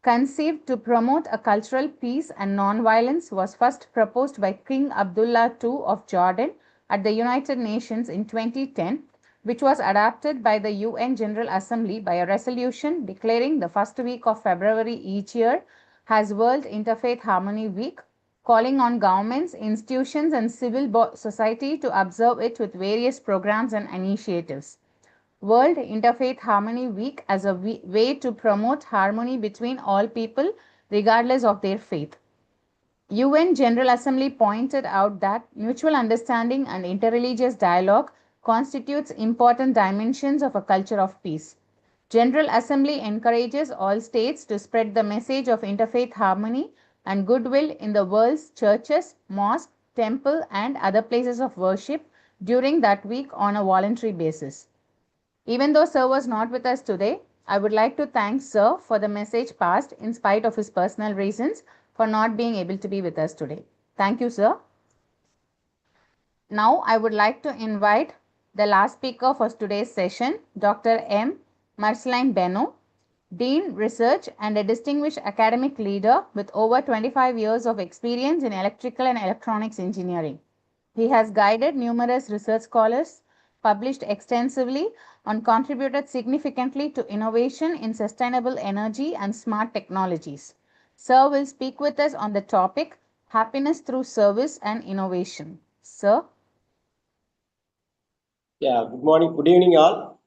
Speaker 5: conceived to promote a cultural peace and non-violence, was first proposed by King Abdullah II of Jordan at the United Nations in 2010, which was adopted by the UN General Assembly by a resolution declaring the first week of February each year as World Interfaith Harmony Week, calling on governments, institutions, and civil society to observe it with various programs and initiatives. World Interfaith Harmony Week as a way to promote harmony between all people regardless of their faith. UN General Assembly pointed out that mutual understanding and interreligious dialogue constitutes important dimensions of a culture of peace. General Assembly encourages all states to spread the message of interfaith harmony and goodwill in the world's churches, mosques, temples, and other places of worship during that week on a voluntary basis. Even though Sir was not with us today, I would like to thank Sir for the message passed in spite of his personal reasons for not being able to be with us today. Thank you, Sir. Now, I would like to invite the last speaker for today's session, Dr. M. Marceline Benno, Dean Research and a distinguished academic leader with over 25 years of experience in electrical and electronics engineering. He has guided numerous research scholars, published extensively, and contributed significantly to innovation in sustainable energy and smart technologies. Sir will speak with us on the topic Happiness through Service and Innovation. Sir.
Speaker 15: Yeah, good morning, good evening all,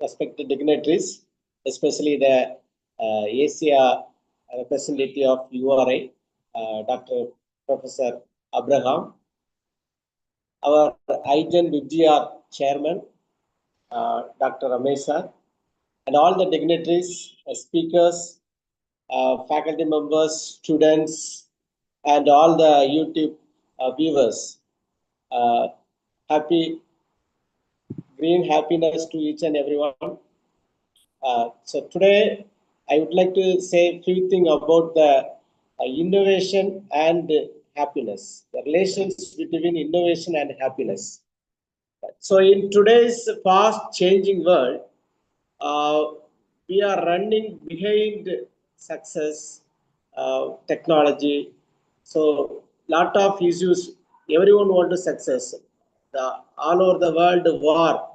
Speaker 15: respected dignitaries, especially the Asia representative of URI, Dr. Professor Abraham, our IGEN VIBBGGYOR chairman, Dr. Ramesa, and all the dignitaries, speakers, faculty members, students, and all the YouTube viewers. Happy green happiness to each and everyone. So today, I would like to say a few things about the innovation and happiness, the relations between innovation and happiness. So in today's fast-changing world, we are running behind success, technology. So lot of issues, everyone wants success. All over the world, war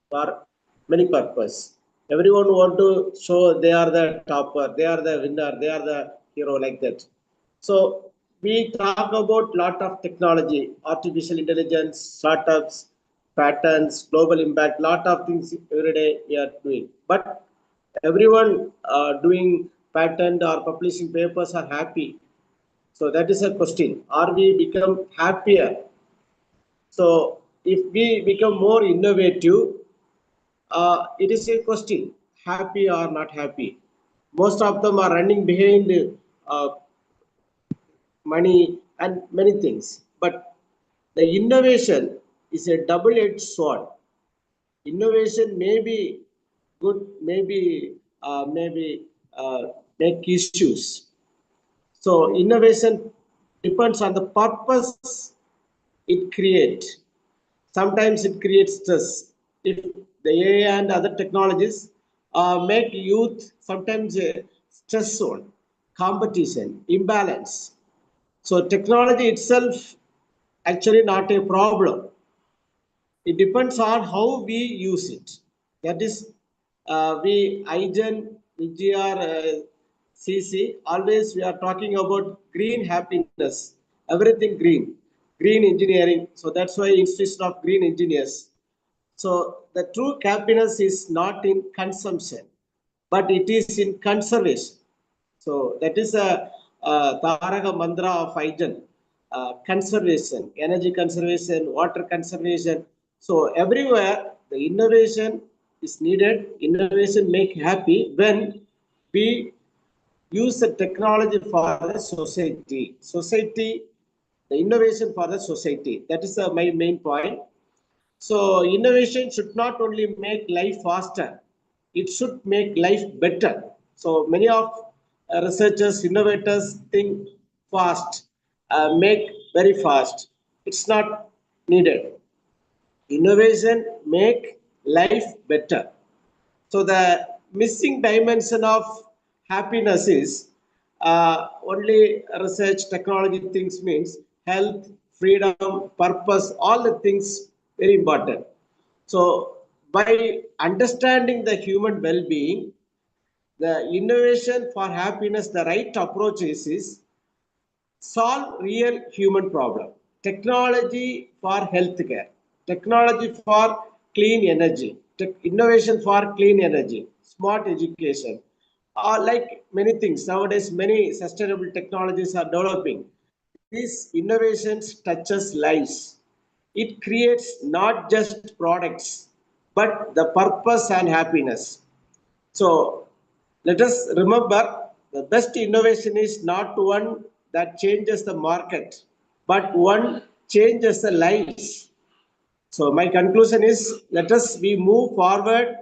Speaker 15: for many purposes. Everyone want to show they are the topper, they are the winner, they are the hero, like that. So we talk about lot of technology, artificial intelligence, startups, patterns, global impact, lot of things every day we are doing. But everyone doing patent or publishing papers are happy. So that is a question. Are we become happier? So if we become more innovative, it is a question, happy or not happy. Most of them are running behind money and many things. But the innovation is a double-edged sword. Innovation may be good, maybe make issues. So innovation depends on the purpose it creates. Sometimes it creates stress. If the AI and other technologies make youth sometimes stressful, competition, imbalance. So technology itself actually not a problem. It depends on how we use it. That is, we IGEN, VIBBGGYOR, CC, always we are talking about green happiness, everything green, green engineering. So that's why Institute of Green Engineers. So the true happiness is not in consumption, but it is in conservation. So that is a Taraka mantra of IGEN, conservation, energy conservation, water conservation. So everywhere the innovation is needed. Innovation make happy when we use the technology for the society. Society, the innovation for the society. That is my main point. So innovation should not only make life faster, it should make life better. So many of researchers, innovators think fast, make very fast. It's not needed. Innovation make life better. So the missing dimension of happiness is only research, technology things means health, freedom, purpose, all the things very important. So by understanding the human well-being, the innovation for happiness, the right approach is solve real human problem. Technology for healthcare, technology for clean energy, innovation for clean energy, smart education, like many things. Nowadays, many sustainable technologies are developing. These innovations touches lives. It creates not just products, but the purpose and happiness. So let us remember the best innovation is not one that changes the market, but one changes the lives. So my conclusion is let us we move forward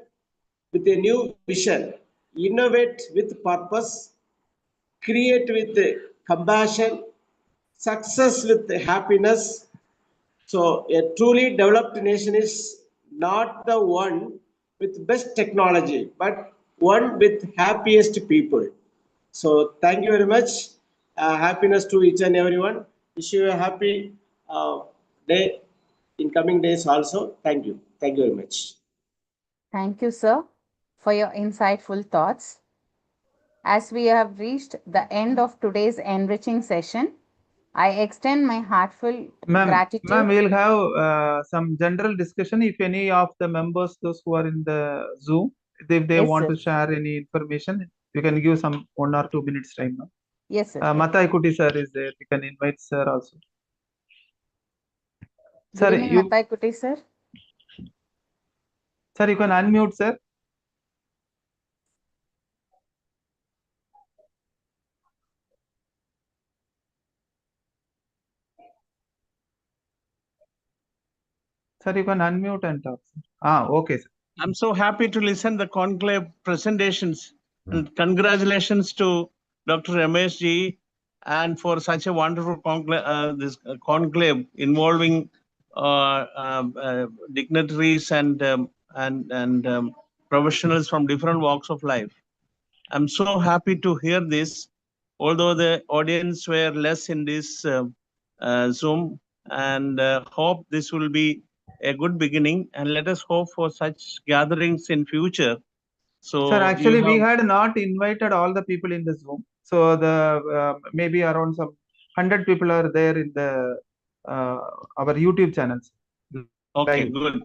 Speaker 15: with a new vision, innovate with purpose, create with compassion, success with happiness. So a truly developed nation is not the one with best technology, but one with happiest people. So thank you very much. Happiness to each and everyone. Wish you a happy day in coming days also. Thank you. Thank you very much.
Speaker 5: Thank you, sir, for your insightful thoughts. As we have reached the end of today's enriching session, I extend my heartfelt gratitude.
Speaker 3: Ma'am, we'll have some general discussion. If any of the members, those who are in the Zoom, if they
Speaker 5: Yes,
Speaker 3: want
Speaker 5: sir.
Speaker 3: to share any information, you can give some 1 or 2 minutes time now.
Speaker 5: Yes, sir.
Speaker 3: Matai Kuti sir is there. You can invite sir also.
Speaker 5: Good
Speaker 3: Sir,
Speaker 5: evening, Matai Kuti sir.
Speaker 3: Sir, you can unmute, sir. Sir, you can unmute and talk. Okay, sir.
Speaker 9: I'm so happy to listen the conclave presentations, and congratulations to Dr. MSG and for such a wonderful conclave involving dignitaries and professionals from different walks of life. I'm so happy to hear this, although the audience were less in this Zoom, and hope this will be a good beginning, and let us hope for such gatherings in future. So
Speaker 3: sir, actually we had not invited all the people in the Zoom. So the maybe around some 100 people are there in the our YouTube channels.
Speaker 9: Okay, good.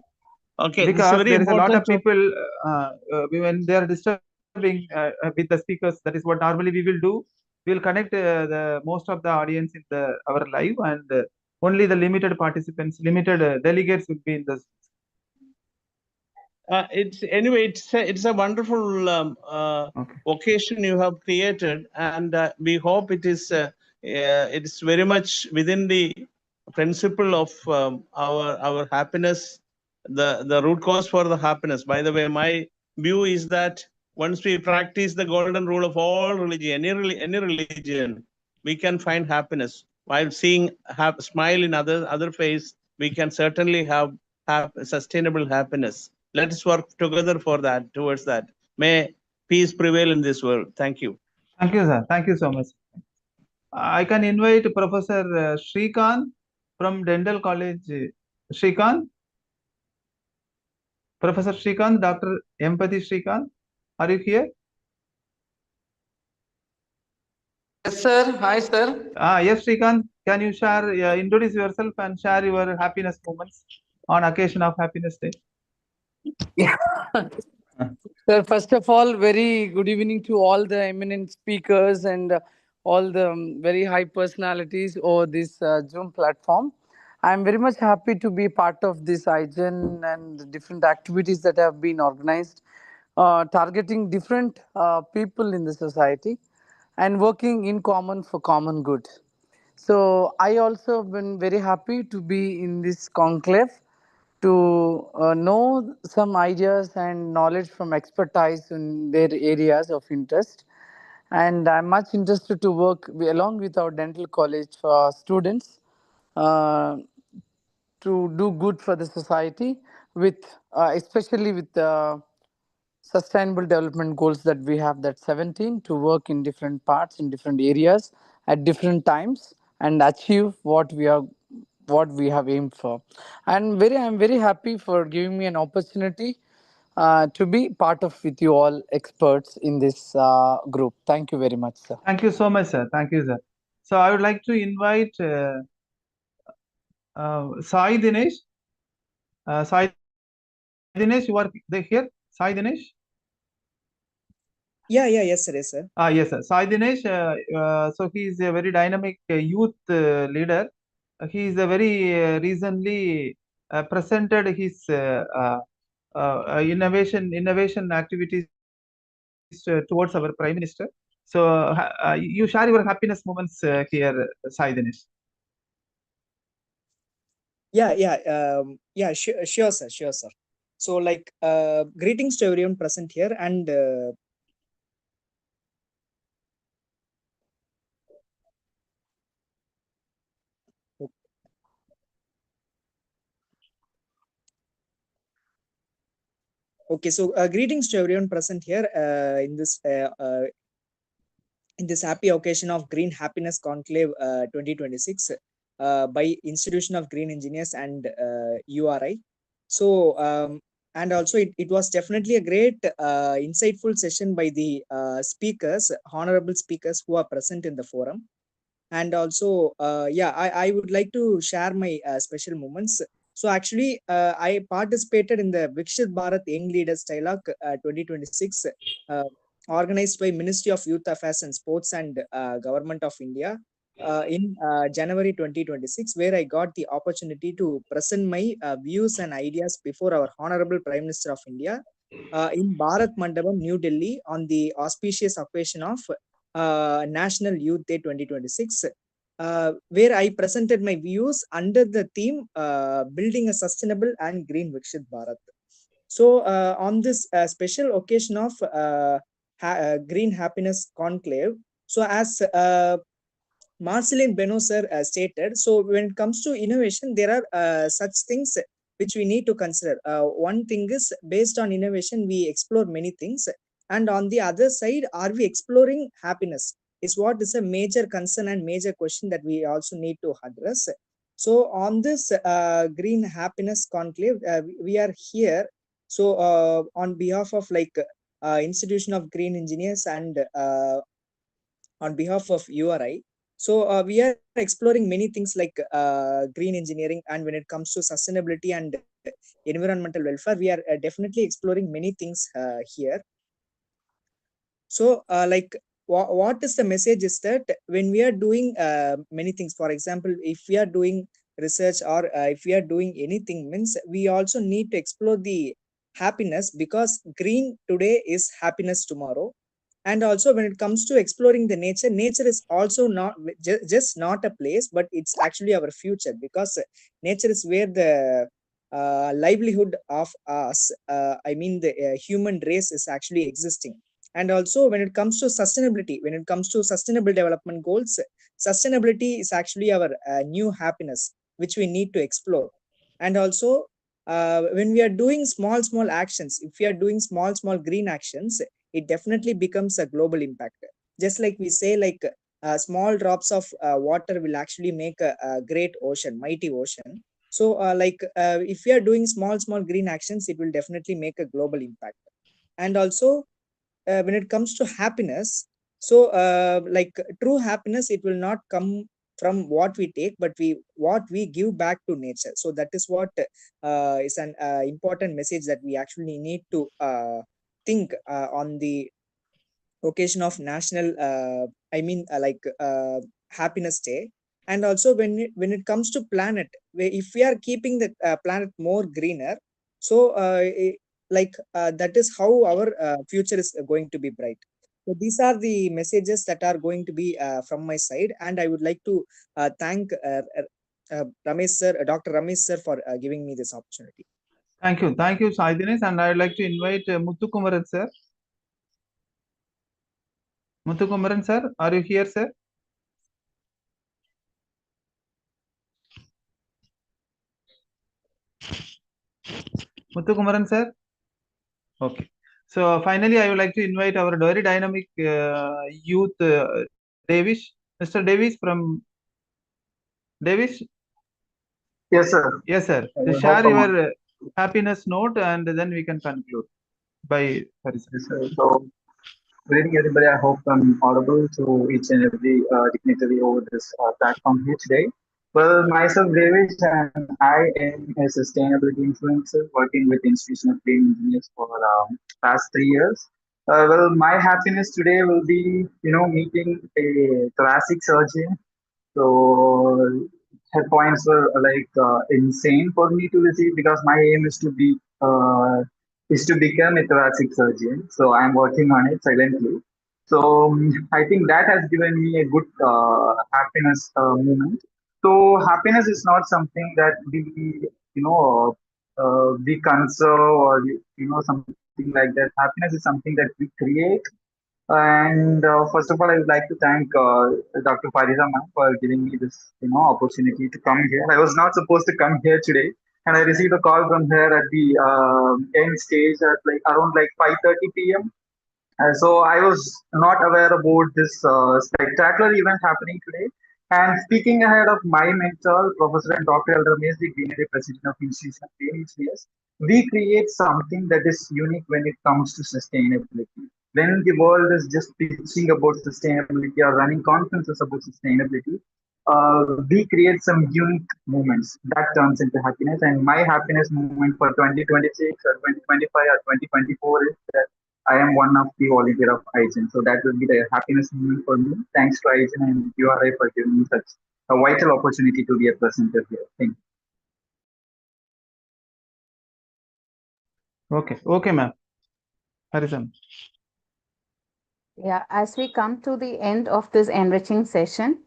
Speaker 9: Okay,
Speaker 3: because there is a lot of people when they are disturbing with the speakers. That is what normally we will do. We will connect the most of the audience in our live, and only the limited participants, limited delegates will be in the.
Speaker 9: It's a wonderful occasion you have created, and we hope it is very much within the principle of our happiness, the root cause for the happiness. By the way, my view is that once we practice the golden rule of all religion, any religion, we can find happiness. While seeing smile in other face, we can certainly have sustainable happiness. Let us work together for that, towards that. May peace prevail in this world. Thank you.
Speaker 3: Thank you, sir. Thank you so much. I can invite Professor Shrikant from Dental College. Shrikant? Professor Shrikant, Dr. Empathy Shrikant, are you here?
Speaker 16: Yes, sir. Hi, sir.
Speaker 3: Yes, Shrikant, can you share, introduce yourself and share your happiness moments on occasion of Happiness Day?
Speaker 16: Yeah. Sir, first of all, very good evening to all the eminent speakers and all the very high personalities over this Zoom platform. I'm very much happy to be part of this IGEN and the different activities that have been organized, targeting different people in the society and working in common for common good. So I also been very happy to be in this conclave to know some ideas and knowledge from expertise in their areas of interest. And I'm much interested to work along with our dental college students to do good for the society, with especially with the sustainable development goals that we have, that 17, to work in different parts in different areas at different times and achieve what we have aimed for. And I'm very happy for giving me an opportunity to be part of with you all experts in this group. Thank you very much, sir.
Speaker 3: Thank you so much, sir. Thank you, sir. So I would like to invite Sai Dinesh. Sai Dinesh, you are here? Sai Dinesh?
Speaker 17: Yes, sir. Yes, sir.
Speaker 3: Yes, sir. Sai Dinesh, so he is a very dynamic youth leader. He is a very recently presented his innovation activities towards our Prime Minister. So you share your happiness moments here, Sai Dinesh.
Speaker 17: Sure, sir. Sure, sir. So like greetings to everyone present here, and okay, so greetings to everyone present here in this happy occasion of Green Happiness Conclave 2026 by Institution of Green Engineers and URI. So and also it was definitely a great insightful session by the speakers, honorable speakers who are present in the forum. And also yeah, I would like to share my special moments. So actually I participated in the Vikshit Bharat Young Leaders Dialogue 2026 organized by Ministry of Youth Affairs and Sports and Government of India in January 2026, where I got the opportunity to present my views and ideas before our honorable Prime Minister of India in Bharat Mandapam, New Delhi, on the auspicious occasion of National Youth Day 2026, where I presented my views under the theme Building a Sustainable and Green Vikshit Bharat. So on this special occasion of Green Happiness Conclave, so as Marceline Beno sir stated, so when it comes to innovation, there are such things which we need to consider. One thing is, based on innovation, we explore many things. And on the other side, are we exploring happiness? Is what is a major concern and major question that we also need to address. So on this Green Happiness Conclave, we are here. So on behalf of like Institution of Green Engineers and on behalf of URI. So we are exploring many things like green engineering, and when it comes to sustainability and environmental welfare, we are definitely exploring many things here. So like what is the message is that when we are doing many things, for example, if we are doing research or if we are doing anything, means we also need to explore the happiness, because green today is happiness tomorrow. And also when it comes to exploring the nature is also not just not a place, but it's actually our future, because nature is where the livelihood of us, I mean the human race, is actually existing. And also when it comes to sustainability, when it comes to sustainable development goals, sustainability is actually our new happiness, which we need to explore. And also when we are doing small actions, if we are doing small green actions, it definitely becomes a global impact. Just like we say, like small drops of water will actually make a great ocean, mighty ocean. So like if we are doing small green actions, it will definitely make a global impact. And also when it comes to happiness, so like true happiness, it will not come from what we take, but what we give back to nature. So that is what is an important message that we actually need to think on the occasion of national I mean like happiness day. And also when it comes to planet, if we are keeping the planet more greener, so like that is how our future is going to be bright. So these are the messages that are going to be from my side, and I would like to thank Ramesh sir, Dr. Ramesh sir, for giving me this opportunity.
Speaker 3: Thank you, Sai Dinesh, and I would like to invite Muthukumaran sir. Muthukumaran sir, are you here, sir? Muthukumaran sir? Okay. So finally, I would like to invite our very dynamic youth, Davish. Mr. Davish from Davish?
Speaker 12: Yes, sir.
Speaker 3: Yes, sir. To share your happiness note, and then we can conclude by
Speaker 12: Yes, sir. So, greeting everybody. I hope I'm audible to each and every dignitary over this platform here today. Well, myself, Devish, and I am a sustainability influencer working with the Institution of Green Engineers for past 3 years. Well, my happiness today will be, meeting a thoracic surgeon. So her points were like insane for me to receive, because my aim is to become a thoracic surgeon. So I'm working on it silently. So I think that has given me a good happiness moment. So happiness is not something that we, we conserve or something like that. Happiness is something that we create. And first of all, I would like to thank Dr. Fariza ma'am for giving me this opportunity to come here. I was not supposed to come here today, and I received a call from her at the end stage at around 5:30 p.m. So I was not aware about this spectacular event happening today. And speaking ahead of my mentor, Professor and Dr. Elder Ramesh, the Greenery President of Institution of Green Engineers, we create something that is unique when it comes to sustainability. When the world is just pitching about sustainability or running conferences about sustainability, we create some unique moments that turns into happiness. And my happiness moment for 2026 or 2025 or 2024 is that I am one of the volunteer of IGEN. So that will be the happiness moment for me. Thanks to IGEN and URI for giving me such a vital opportunity to be a presenter here. Thank you.
Speaker 3: Okay, ma'am. Harizan.
Speaker 5: Yeah, as we come to the end of this enriching session,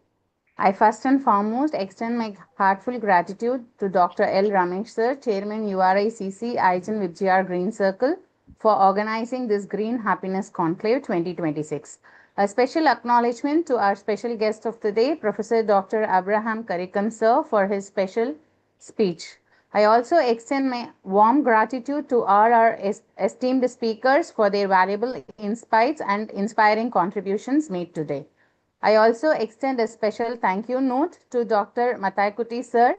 Speaker 5: I first and foremost extend my heartfelt gratitude to Dr. L. Ramesh sir, Chairman URICC IGEN VIBBGGYOR Green Circle, for organizing this Green Happiness Conclave 2026. A special acknowledgement to our special guest of the day, Professor Dr. Abraham Karikam sir, for his special speech. I also extend my warm gratitude to all our esteemed speakers for their valuable insights and inspiring contributions made today. I also extend a special thank you note to Dr. Mathaikuti sir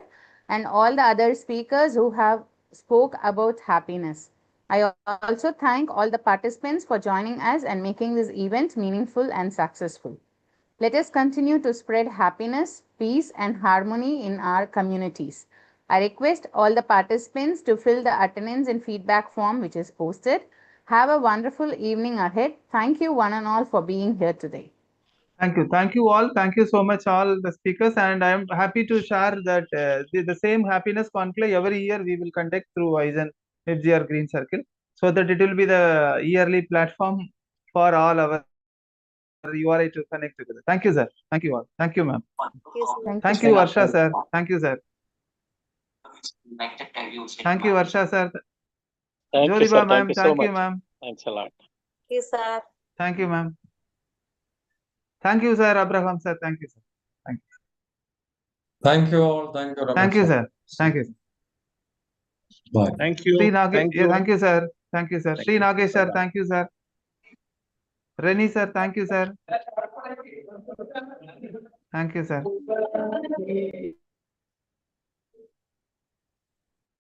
Speaker 5: and all the other speakers who have spoke about happiness. I also thank all the participants for joining us and making this event meaningful and successful. Let us continue to spread happiness, peace, and harmony in our communities. I request all the participants to fill the attendance and feedback form which is posted. Have a wonderful evening ahead. Thank you one and all for being here today.
Speaker 3: Thank you all. Thank you so much, all the speakers. And I am happy to share that the same happiness conclave every year we will conduct through IGEN VIBBGGYOR Green Circle, so that it will be the yearly platform for all our URI to connect together. Thank you, sir. Thank you all. Thank you, ma'am. Thank you, Varsha, sir. Thank you, sir. Thank you, Varsha, sir.
Speaker 14: Thank you,
Speaker 3: Jodiba,
Speaker 14: sir.
Speaker 3: ma'am.
Speaker 14: Thank you so
Speaker 3: Thank you,
Speaker 14: much.
Speaker 3: ma'am.
Speaker 14: Thanks a lot.
Speaker 11: Thank you, sir.
Speaker 3: Thank you, ma'am. Thank you, sir. Abraham, sir. Thank you, sir. Thank you.
Speaker 1: Thank you all. Thank you, Ramesh.
Speaker 3: Thank you, sir. Thank you.
Speaker 1: Bye.
Speaker 9: Thank you.
Speaker 3: Thank you, sir. Thank you, sir. Sri Nagesh, sir. Thank you, sir. Reni, sir. Thank you, sir. Thank you, sir.